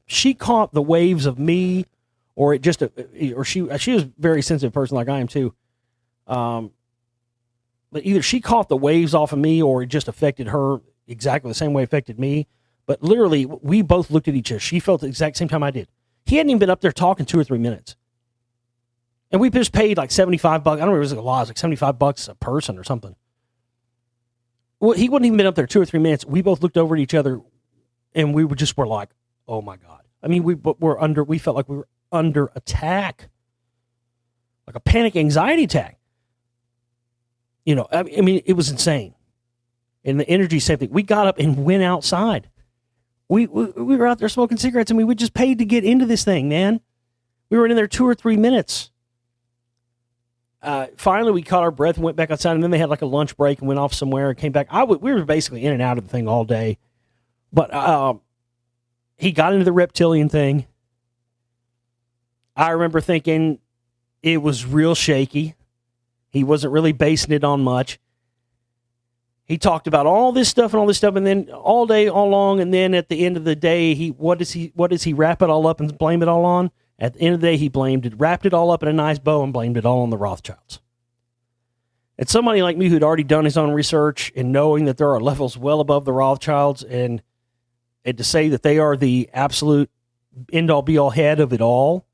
she caught the waves of me, or it just, or she was a very sensitive person like I am too. But either she caught the waves off of me, or it just affected her exactly the same way it affected me. But literally, we both looked at each other. She felt the exact same time I did. He hadn't even been up there talking 2 or 3 minutes. And we just paid like $75. I don't remember, it was a lot. It was like $75 a person or something. Well, he wouldn't even been up there 2 or 3 minutes. We both looked over at each other, and we were like, oh my God. I mean, we felt like we were under attack, like a panic anxiety attack. I mean, it was insane. And the energy, same thing. We got up and went outside. We were out there smoking cigarettes. I mean, we just paid to get into this thing, man. We were in there 2 or 3 minutes. Finally, we caught our breath and went back outside, and then they had like a lunch break and went off somewhere and came back. We were basically in and out of the thing all day. But he got into the reptilian thing. I remember thinking it was real shaky. He wasn't really basing it on much. He talked about all this stuff, and then all day, all long, and then at the end of the day, what does he wrap it all up and blame it all on? At the end of the day, he wrapped it all up in a nice bow and blamed it all on the Rothschilds. And somebody like me who'd already done his own research and knowing that there are levels well above the Rothschilds, and to say that they are the absolute end-all, be-all head of it all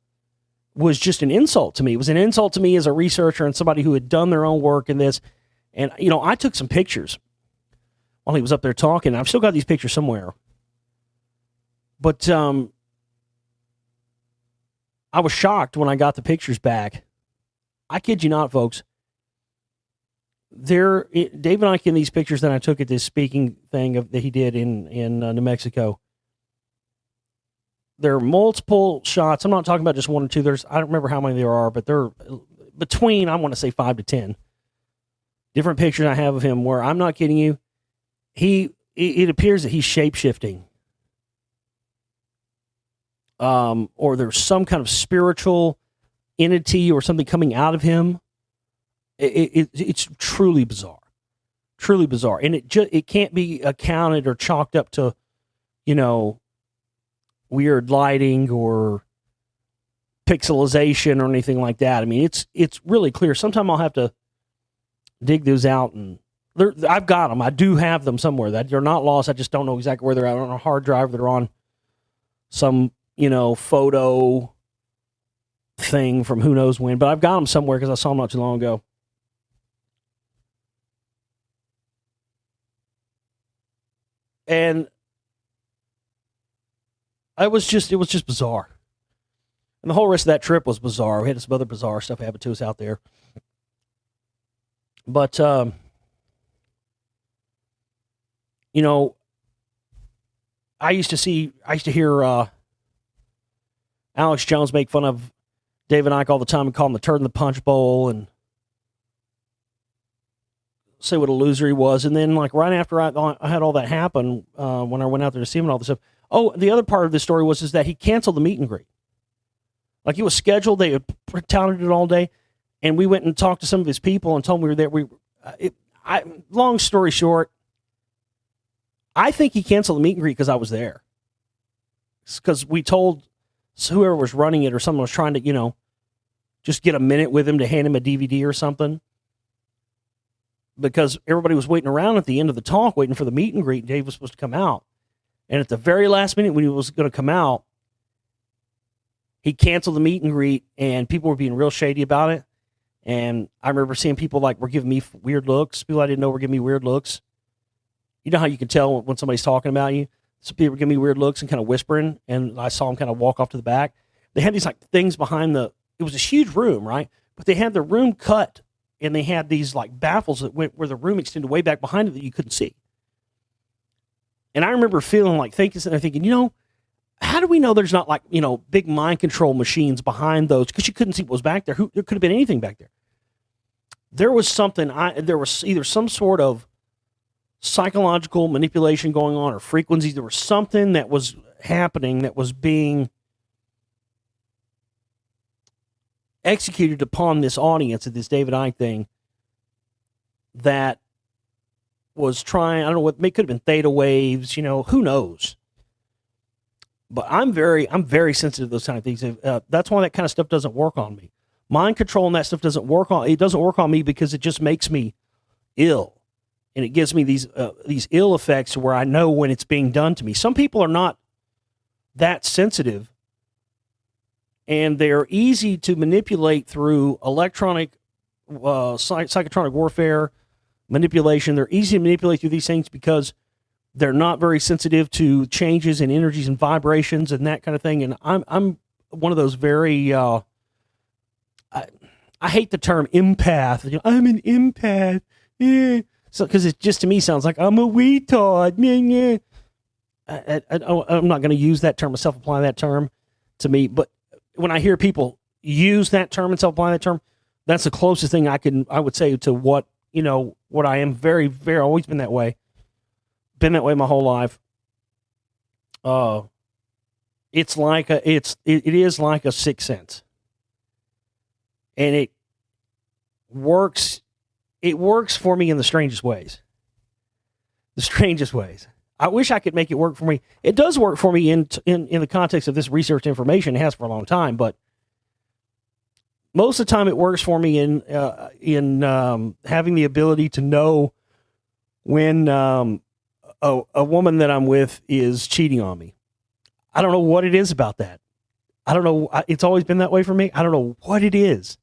was just an insult to me. It was an insult to me as a researcher and somebody who had done their own work in this. And, I took some pictures while he was up there talking. I've still got these pictures somewhere. But I was shocked when I got the pictures back. I kid you not, folks. Dave and I, in these pictures that I took at this speaking thing that he did in New Mexico, there are multiple shots. I'm not talking about just one or two. I don't remember how many there are, but they're between, I want to say 5 to 10 different pictures I have of him where, I'm not kidding you, it appears that he's shape-shifting. Or there's some kind of spiritual entity or something coming out of him. It's truly bizarre. Truly bizarre. And it can't be accounted or chalked up to, weird lighting or pixelization or anything like that. I mean, it's really clear. Sometime I'll have to dig those out, and I've got them. I do have them somewhere. That they're not lost. I just don't know exactly where they're at. On a hard drive. They're on some, photo thing from who knows when. But I've got them somewhere because I saw them not too long ago. And it was just bizarre. And the whole rest of that trip was bizarre. We had some other bizarre stuff happen to us out there. But, I used to hear Alex Jones make fun of David Icke all the time and call him the turd in the punch bowl and say what a loser he was. And then, like, right after I had all that happen, when I went out there to see him and all this stuff. Oh, the other part of the story was that he canceled the meet and greet. Like, it was scheduled. They had touted it all day. And we went and talked to some of his people and told them we were there. Long story short, I think he canceled the meet and greet because I was there. Because we told whoever was running it or someone was trying to, just get a minute with him to hand him a DVD or something. Because everybody was waiting around at the end of the talk, waiting for the meet and greet. Dave was supposed to come out. And at the very last minute when he was going to come out, he canceled the meet and greet, and people were being real shady about it. And I remember seeing people were giving me weird looks. People I didn't know were giving me weird looks. You know how you can tell when somebody's talking about you? Some people were giving me weird looks and kind of whispering, and I saw them kind of walk off to the back. They had these things behind it was a huge room, right? But they had the room cut, and they had these baffles that went where the room extended way back behind it that you couldn't see. And I remember feeling thinking, how do we know there's not big mind control machines behind those? Because you couldn't see what was back there. There could have been anything back there. There was something. There was either some sort of psychological manipulation going on or frequencies. There was something that was happening that was being executed upon this audience at this David Icke thing that was trying. I don't know what. It could have been theta waves. Who knows. But I'm very sensitive to those kind of things. That's why that kind of stuff doesn't work on me. Mind control and that stuff doesn't work on me because it just makes me ill. And it gives me these ill effects where I know when it's being done to me. Some people are not that sensitive, and they're easy to manipulate through electronic, psychotronic warfare, manipulation. They're easy to manipulate through these things because they're not very sensitive to changes in energies and vibrations and that kind of thing. And I'm one of those very, I hate the term empath. You know, I'm an empath. Yeah. So, because it just to me sounds like I'm a retard. Yeah. I'm not going to use that term, self-apply that term to me. But when I hear people use that term and self-apply that term, that's the closest thing I would say to what, what I am. Very, very, always been that way. Been that way my whole life. It is like a sixth sense. And it works for me in the strangest ways. The strangest ways. I wish I could make it work for me. It does work for me in the context of this research information. It has for a long time, but most of the time it works for me in having the ability to know when a woman that I'm with is cheating on me. I don't know what it is about that. I don't know. It's always been that way for me. I don't know what it is,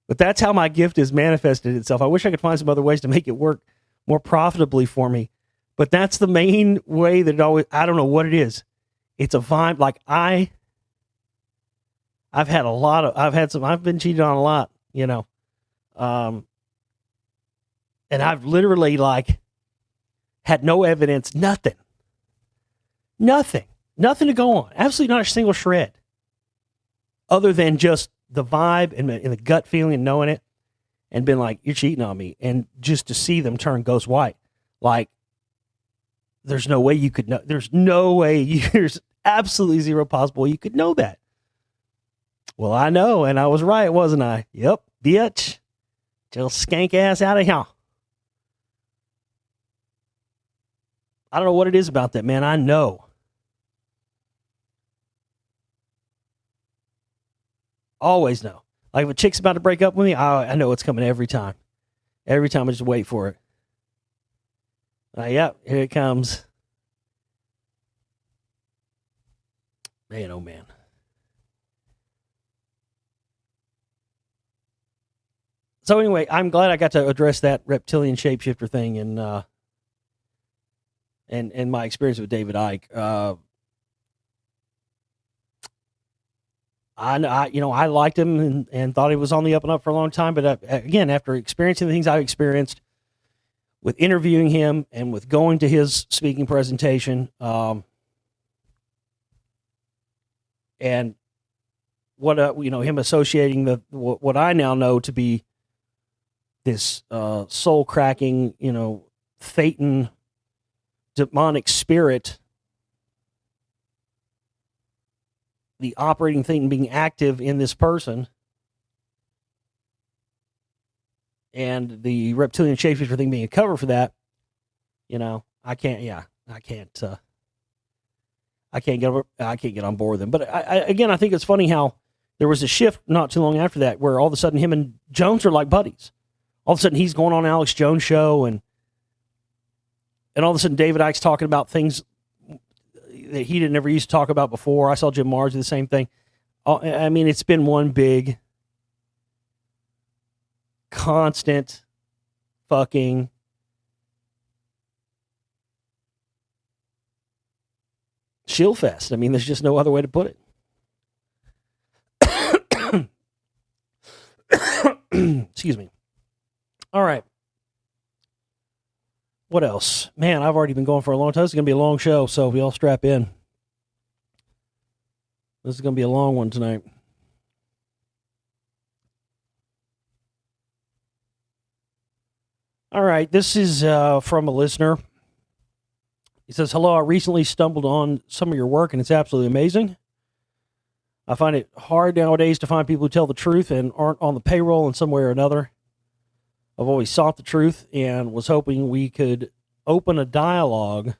but that's how my gift has manifested itself. I wish I could find some other ways to make it work more profitably for me. But that's the main way that it always, I don't know what it is. It's a vibe. Like I've been cheated on a lot, and I've literally had no evidence, nothing to go on. Absolutely not a single shred other than just the vibe and the gut feeling and knowing it and been like, you're cheating on me. And just to see them turn ghost white, like, there's no way you could know. There's no way. There's absolutely zero possible you could know that. Well, I know, and I was right, wasn't I? Yep, bitch. Just skank ass out of here. I don't know what it is about that, man. I know. Always know. Like if a chick's about to break up with me, I know it's coming every time. Every time I just wait for it. Yep, here it comes. Man, oh man. So anyway, I'm glad I got to address that reptilian shapeshifter thing and my experience with David Icke. I liked him and thought he was on the up and up for a long time. But again, after experiencing the things I've experienced with interviewing him and with going to his speaking presentation, and what him associating what I now know to be this soul cracking, Thetan demonic spirit, the operating thing being active in this person, and the reptilian shapeshifter thing being a cover for that, I can't get on board with them. But I think it's funny how there was a shift not too long after that where all of a sudden him and Jones are like buddies. All of a sudden he's going on Alex Jones' show and all of a sudden David Icke's talking about things that he didn't ever used to talk about before. I saw Jim Marrs do the same thing. I mean, it's been one big constant fucking shill fest. I mean, there's just no other way to put it. Excuse me. All right. What else? Man, I've already been going for a long time. This is going to be a long show, so we all strap in. This is going to be a long one tonight. All right, this is from a listener. He says, hello, I recently stumbled on some of your work, and it's absolutely amazing. I find it hard nowadays to find people who tell the truth and aren't on the payroll in some way or another. I've always sought the truth and was hoping we could open a dialogue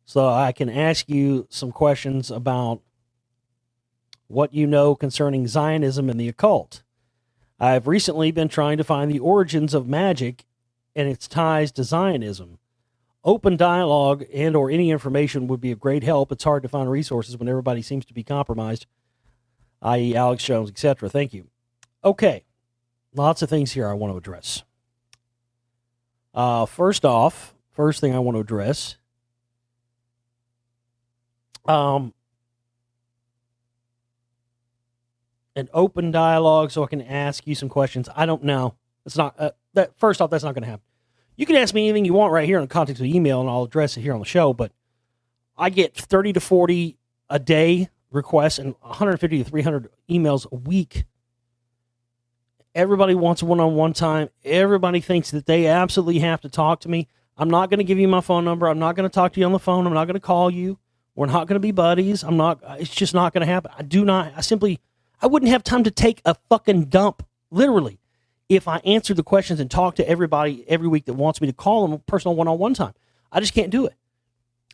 so I can ask you some questions about what you know concerning Zionism and the occult. I've recently been trying to find the origins of magic and its ties to Zionism. Open dialogue and or any information would be a great help. It's hard to find resources when everybody seems to be compromised, i.e. Alex Jones, etc. Thank you. Okay. Lots of things here I want to address. First thing I want to address, an open dialogue so I can ask you some questions. I don't know. It's not that. First off, that's not going to happen. You can ask me anything you want right here in the context of email, and I'll address it here on the show. But I get 30 to 40 a day requests and 150 to 300 emails a week. Everybody wants a one-on-one time. Everybody thinks that they absolutely have to talk to me. I'm not going to give you my phone number. I'm not going to talk to you on the phone. I'm not going to call you. We're not going to be buddies. It's just not going to happen. I wouldn't have time to take a fucking dump, literally, if I answered the questions and talked to everybody every week that wants me to call them a personal one-on-one time. I just can't do it.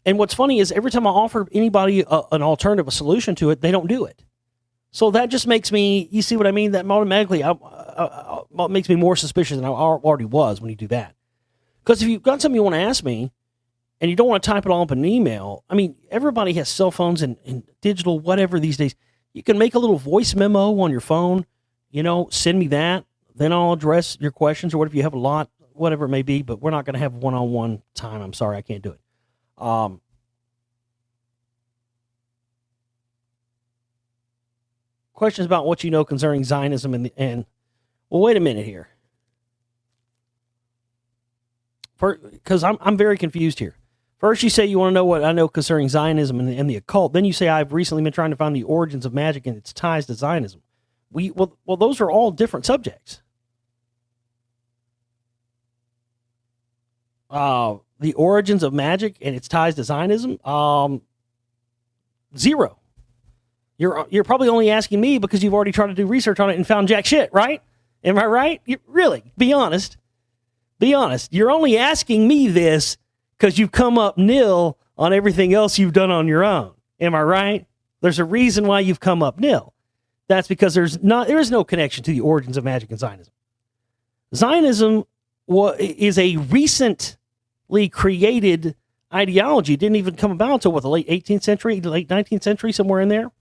And what's funny is every time I offer anybody an alternative, a solution to it, they don't do it. So that just makes me, you see what I mean? That automatically makes me more suspicious than I already was when you do that. Because if you've got something you want to ask me and you don't want to type it all up in an email, I mean, everybody has cell phones and digital whatever these days. You can make a little voice memo on your phone, send me that. Then I'll address your questions or whatever you have a lot, whatever it may be. But we're not going to have one-on-one time. I'm sorry, I can't do it. Questions about what you know concerning Zionism and well, wait a minute here. Because I'm very confused here. First, you say you want to know what I know concerning Zionism and the occult. Then you say I've recently been trying to find the origins of magic and its ties to Zionism. Well, those are all different subjects. The origins of magic and its ties to Zionism, zero. You're probably only asking me because you've already tried to do research on it and found jack shit, right? Am I right? Really, be honest. Be honest. You're only asking me this because you've come up nil on everything else you've done on your own. Am I right? There's a reason why you've come up nil. That's because there is no connection to the origins of magic and Zionism. Zionism is a recently created ideology. It didn't even come about until the late 18th century, late 19th century, somewhere in there.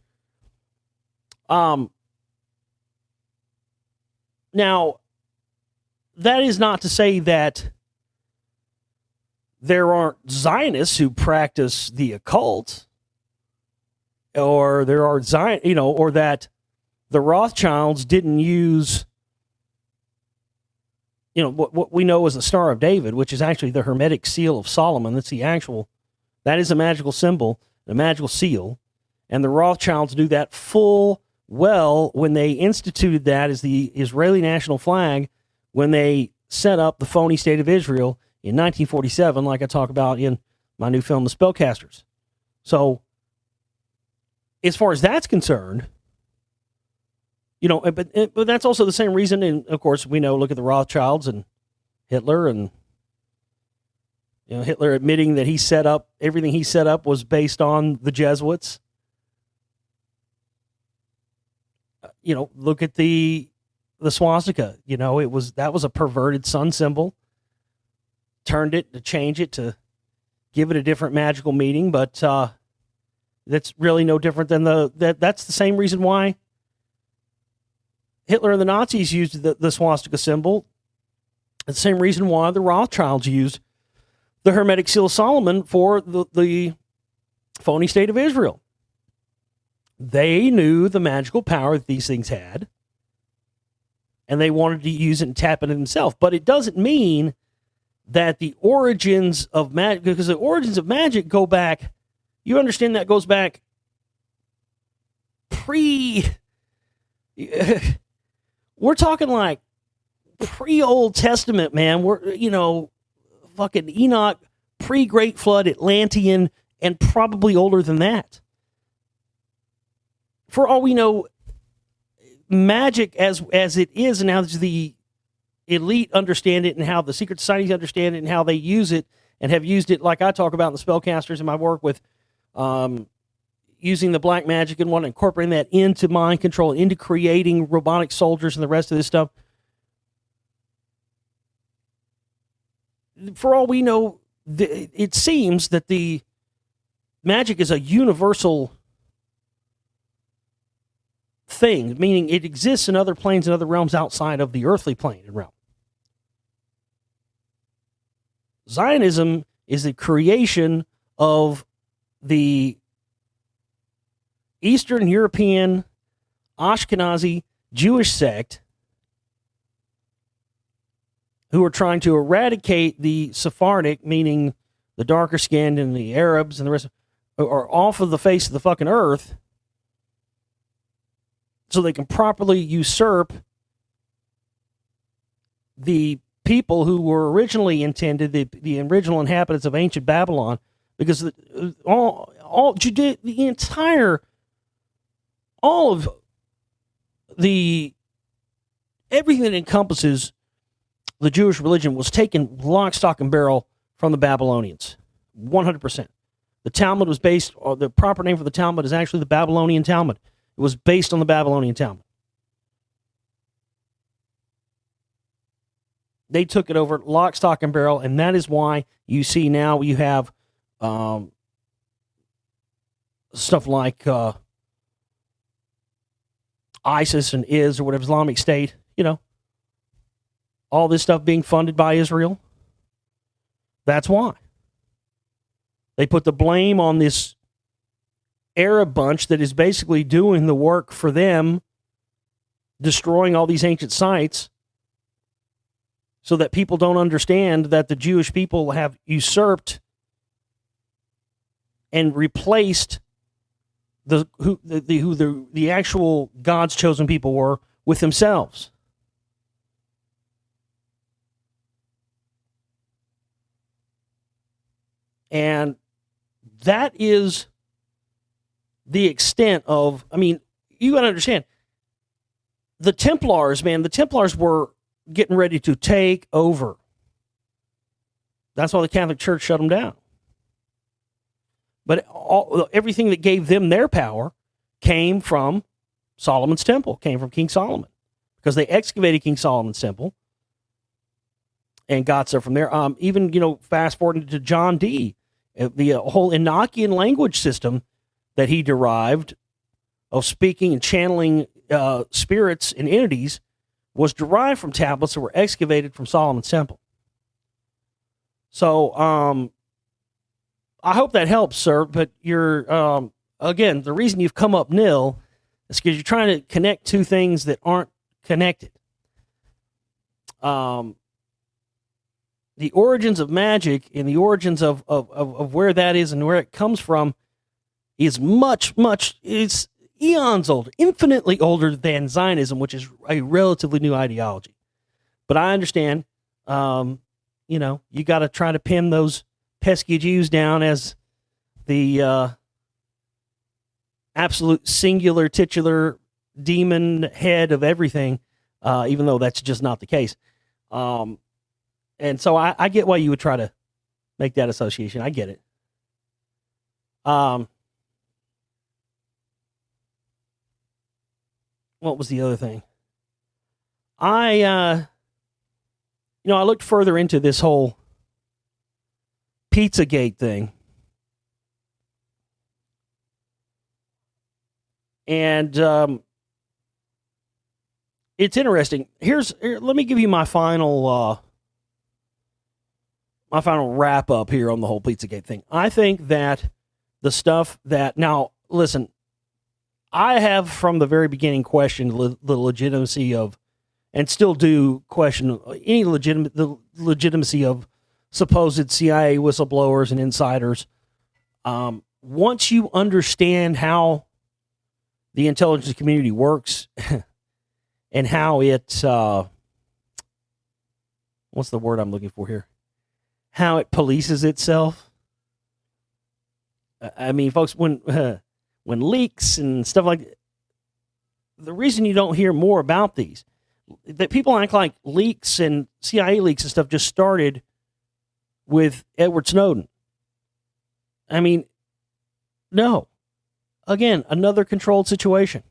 Now, that is not to say that there aren't Zionists who practice the occult, or there are or that the Rothschilds didn't use, what we know as the Star of David, which is actually the Hermetic seal of Solomon. That is a magical symbol, a magical seal, and the Rothschilds do that full well when they instituted that as the Israeli national flag when they set up the phony state of Israel in 1947, like I talk about in my new film, The Spellcasters. So, as far as that's concerned, but that's also the same reason, and of course, we know, look at the Rothschilds and Hitler, and Hitler admitting that everything he set up was based on the Jesuits. Look at the swastika. That was a perverted sun symbol. Turned it to change it to give it a different magical meaning, but that's really no different than that's the same reason why Hitler and the Nazis used the swastika symbol. The same reason why the Rothschilds used the Hermetic Seal of Solomon for the phony state of Israel. They knew the magical power that these things had, and they wanted to use it and tap into themselves. But it doesn't mean that the origins of magic, because the origins of magic go back, you understand that goes back we're talking like pre-Old Testament, man. We're, fucking Enoch, pre-Great Flood, Atlantean, and probably older than that. For all we know, magic as it is, and how the elite understand it, and how the secret societies understand it, and how they use it, and have used it, like I talk about in the Spellcasters in my work with using the black magic and incorporating that into mind control, into creating robotic soldiers and the rest of this stuff. For all we know, it seems that the magic is a universal thing, meaning it exists in other planes and other realms outside of the earthly plane and realm. Zionism is the creation of the Eastern European Ashkenazi Jewish sect who are trying to eradicate the Sephardic, meaning the darker skinned and the Arabs and the rest, are off of the face of the fucking earth so they can properly usurp the people who were originally intended, the original inhabitants of ancient Babylon, because all Judea, the entire, all of the, everything that encompasses the Jewish religion was taken lock, stock, and barrel from the Babylonians, 100%. The Talmud was based, or the proper name for the Talmud is actually the Babylonian Talmud. It was based on the Babylonian Talmud. They took it over lock, stock, and barrel, and that is why you see now you have stuff like ISIS and IS or whatever, Islamic State, all this stuff being funded by Israel. That's why. They put the blame on this Arab bunch that is basically doing the work for them, destroying all these ancient sites, so that people don't understand that the Jewish people have usurped and replaced who the actual God's chosen people were with themselves. And that is the extent of, you got to understand, the Templars were getting ready to take over. That's why the Catholic Church shut them down. But everything that gave them their power came from Solomon's temple, came from King Solomon, because they excavated King Solomon's temple and got stuff from there. Even, fast forwarding to John Dee, the whole Enochian language system that he derived of speaking and channeling spirits and entities was derived from tablets that were excavated from Solomon's temple. So, I hope that helps, sir. But you're, again, the reason you've come up nil is because you're trying to connect two things that aren't connected. The origins of magic and the origins of where that is and where it comes from is it's eons old, infinitely older than Zionism, which is a relatively new ideology. But I understand, you got to try to pin those pesky Jews down as the absolute singular titular demon head of everything, even though that's just not the case. And so I get why you would try to make that association. I get it. What was the other thing? I looked further into this whole Pizzagate thing. And it's interesting. Let me give you my final wrap up here on the whole Pizzagate thing. I think that the stuff that, now listen, I have from the very beginning questioned the legitimacy of, and still do question the legitimacy of supposed CIA whistleblowers and insiders. Once you understand how the intelligence community works and how it, what's the word I'm looking for here? How it polices itself. Folks, when leaks and stuff like that, the reason you don't hear more about these, that people act like leaks and CIA leaks and stuff just started with Edward Snowden. No. Again, another controlled situation.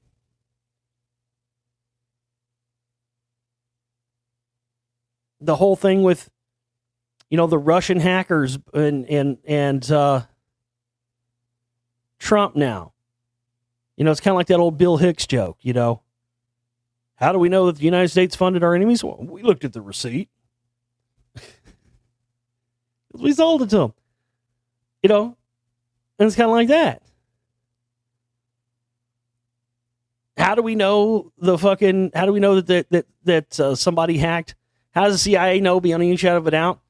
The whole thing with, the Russian hackers and Trump now. It's kind of like that old Bill Hicks joke, How do we know that the United States funded our enemies? Well, we looked at the receipt. We sold it to them. And it's kind of like that. How do we know that somebody hacked? How does the CIA know beyond any shadow of a doubt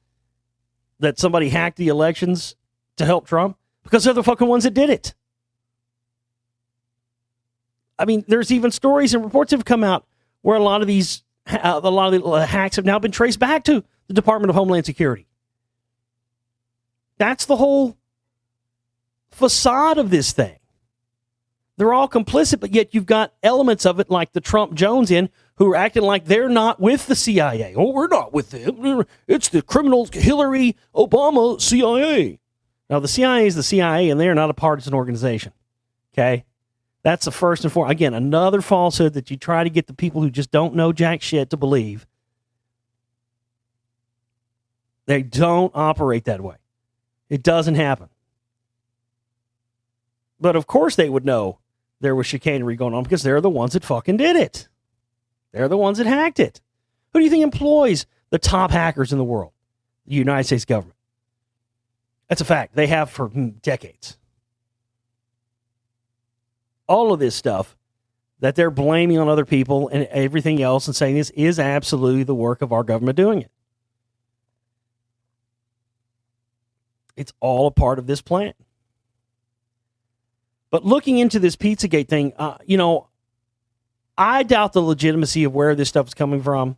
that somebody hacked the elections to help Trump? Because they're the fucking ones that did it. I mean, there's even stories and reports have come out where a lot of the hacks have now been traced back to the Department of Homeland Security. That's the whole facade of this thing. They're all complicit, but yet you've got elements of it like the Trump Jones who are acting like they're not with the CIA. Oh, we're not with them. It's the criminal Hillary, Obama, CIA. Now, the CIA is the CIA, and they're not a partisan organization. Okay? That's the first and foremost. Again, another falsehood that you try to get the people who just don't know jack shit to believe. They don't operate that way. It doesn't happen. But of course they would know there was chicanery going on because they're the ones that fucking did it. They're the ones that hacked it. Who do you think employs the top hackers in the world? The United States government. That's a fact. They have for decades. All of this stuff that they're blaming on other people and everything else and saying this is absolutely the work of our government doing it. It's all a part of this plan. But looking into this Pizzagate thing, I doubt the legitimacy of where this stuff is coming from.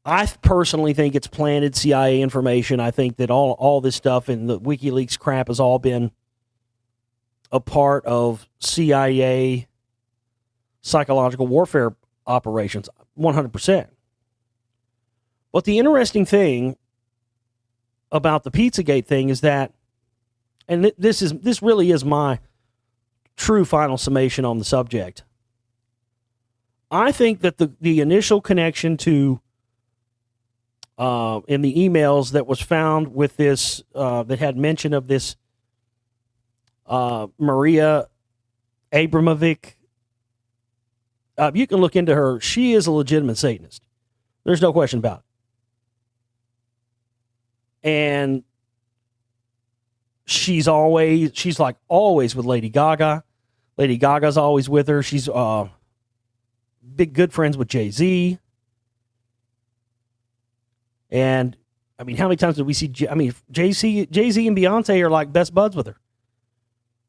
I personally think it's planted CIA information. I think that all this stuff and the WikiLeaks crap has all been a part of CIA psychological warfare operations, 100%. But the interesting thing about the Pizzagate thing is that, and this really is my true final summation on the subject. I think that the initial connection to in the emails that was found with this that had mention of this Maria Abramovic, you can look into her. She is a legitimate Satanist. There's no question about it. And she's like always with Lady Gaga. Lady Gaga's always with her. She's big good friends with Jay-Z. And I mean, how many times did we see? Jay-Z and Beyonce are like best buds with her.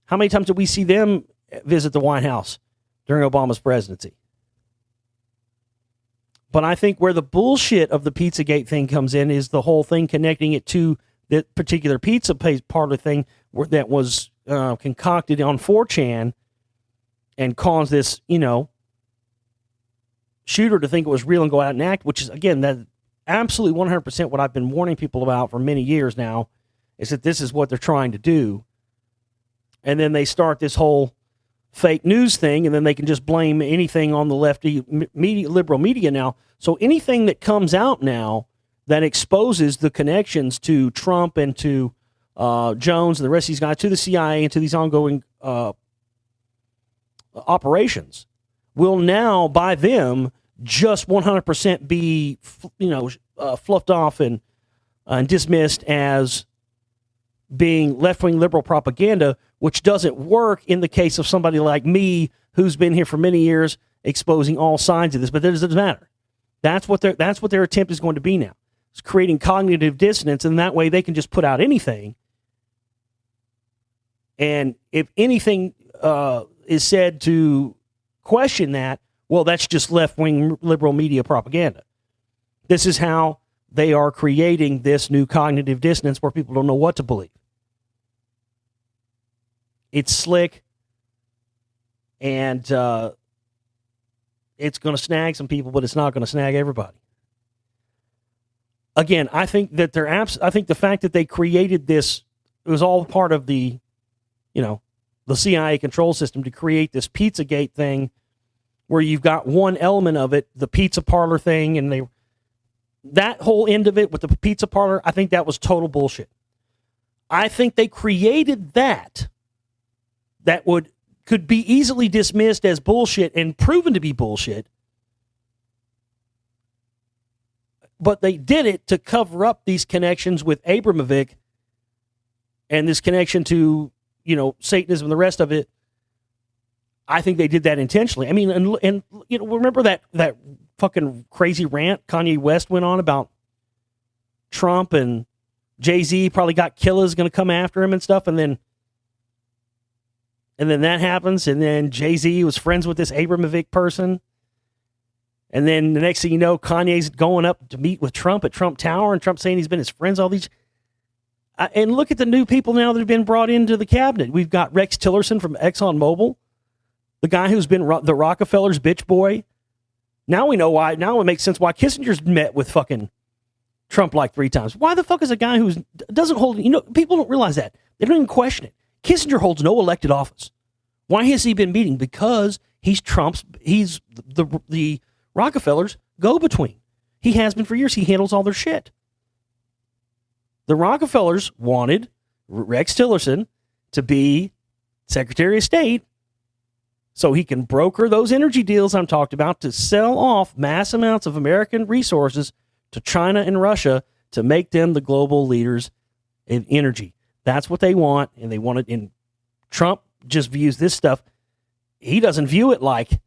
How many times did we see them visit the White House during Obama's presidency? But I think where the bullshit of the Pizzagate thing comes in is the whole thing connecting it to that particular pizza parlor thing that was concocted on 4chan and caused this, shooter to think it was real and go out and act, which is, again, that absolutely 100% what I've been warning people about for many years now, is that this is what they're trying to do. And then they start this whole fake news thing, and then they can just blame anything on the lefty media, liberal media now. So anything that comes out now that exposes the connections to Trump and to Jones and the rest of these guys, to the CIA and to these ongoing operations, will now, by them, just 100% be, fluffed off and dismissed as being left-wing liberal propaganda, which doesn't work in the case of somebody like me who's been here for many years exposing all sides of this. But that doesn't matter. That's what their attempt is going to be now. It's creating cognitive dissonance, and that way they can just put out anything. And if anything is said to question that, well, that's just left-wing liberal media propaganda. This is how they are creating this new cognitive dissonance where people don't know what to believe. It's slick, and it's going to snag some people, but it's not going to snag everybody. Again, I think that I think the fact that they created this, it was all part of the CIA control system to create this Pizzagate thing, where you've got one element of it, the pizza parlor thing, and that whole end of it with the pizza parlor, I think that was total bullshit. I think they created that could be easily dismissed as bullshit and proven to be bullshit. But they did it to cover up these connections with Abramovic and this connection to, Satanism and the rest of it. I think they did that intentionally. I mean, and you know, remember that fucking crazy rant Kanye West went on about Trump and Jay-Z probably got killers going to come after him and stuff, and then that happens, and then Jay-Z was friends with this Abramovic person, and then the next thing you know, Kanye's going up to meet with Trump at Trump Tower, and Trump saying he's been his friends all these. And look at the new people now that have been brought into the cabinet. We've got Rex Tillerson from ExxonMobil, the guy who's been the Rockefeller's bitch boy. Now we know why. Now it makes sense why Kissinger's met with fucking Trump like 3 times. Why the fuck is a guy who doesn't hold, people don't realize that. They don't even question it. Kissinger holds no elected office. Why has he been meeting? Because he's the Rockefellers go-between. He has been for years. He handles all their shit. The Rockefellers wanted Rex Tillerson to be Secretary of State so he can broker those energy deals I'm talked about to sell off mass amounts of American resources to China and Russia to make them the global leaders in energy. That's what they want, and they want it. And Trump just views this stuff. He doesn't view it like,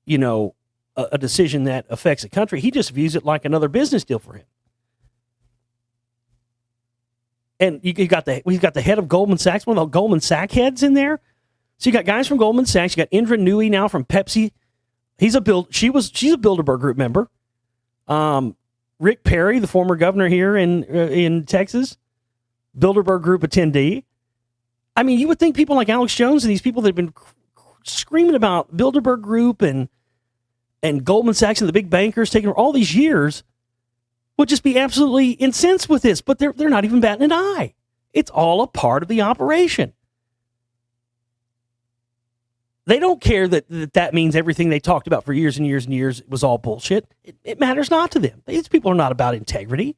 a decision that affects a country. He just views it like another business deal for him. And we've got the head of Goldman Sachs, one of the Goldman Sachs heads in there. So you got guys from Goldman Sachs. You got Indra Nooyi now from Pepsi. She's a Bilderberg Group member. Rick Perry, the former governor here in Texas, Bilderberg Group attendee. I mean, you would think people like Alex Jones and these people that have been screaming about Bilderberg Group and Goldman Sachs and the big bankers taking all these years would just be absolutely incensed with this, but they're not even batting an eye. It's all a part of the operation. They don't care that means everything they talked about for years and years and years was all bullshit. It matters not to them. These people are not about integrity.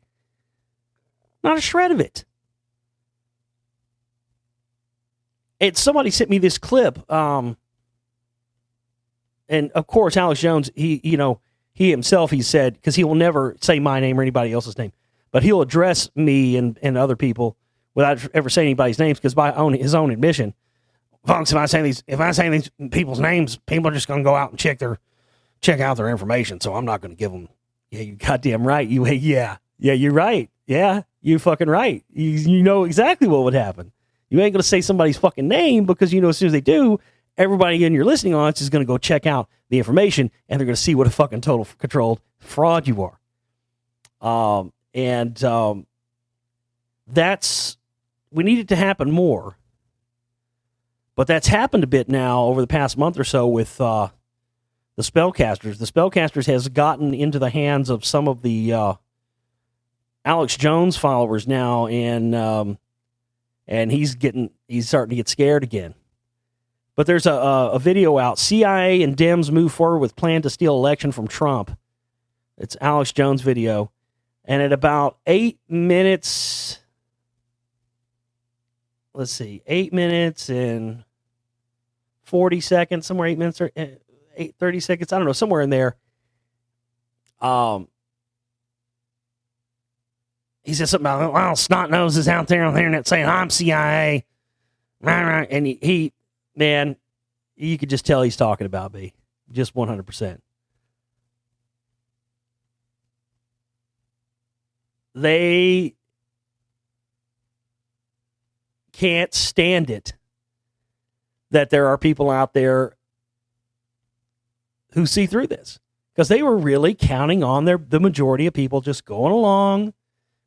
Not a shred of it. Somebody sent me this clip, and of course, Alex Jones, he himself, he said, because he will never say my name or anybody else's name, but he'll address me and other people without ever saying anybody's names, because by his own admission, folks, if I say these people's names, people are just going to go out and check out their information. So I'm not going to give them. Yeah, you goddamn right. Yeah, you're right. Yeah, you fucking right. You know exactly what would happen. You ain't going to say somebody's fucking name because as soon as they do, everybody in your listening audience is going to go check out the information and they're going to see what a fucking total controlled fraud you are. We need it to happen more. But that's happened a bit now over the past month or so with the spellcasters. The spellcasters has gotten into the hands of some of the Alex Jones followers now, and he's starting to get scared again. But there's a video out. CIA and Dems move forward with plan to steal election from Trump. It's Alex Jones video. And at about 8 minutes, 8 minutes and 40 seconds, somewhere 8 minutes or 30 seconds, I don't know, somewhere in there. He says something about, well, snot noses out there on the internet saying I'm CIA. And he man, you could just tell he's talking about me. Just 100%. They can't stand it that there are people out there who see through this, because they were really counting on the majority of people just going along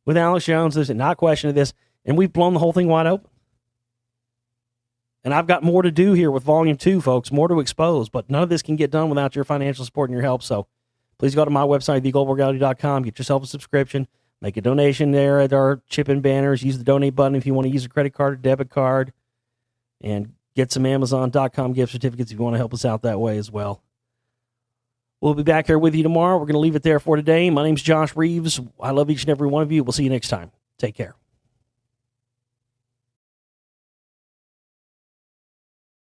with Alex Jones and not questioning this, and we've blown the whole thing wide open. And I've got more to do here with Volume 2, folks, more to expose, but none of this can get done without your financial support and your help. So please go to my website, theglobalreality.com, get yourself a subscription, make a donation there at our chip-in banners, use the donate button if you want to use a credit card or debit card, and get some Amazon.com gift certificates if you want to help us out that way as well. We'll be back here with you tomorrow. We're going to leave it there for today. My name's Josh Reeves. I love each and every one of you. We'll see you next time. Take care.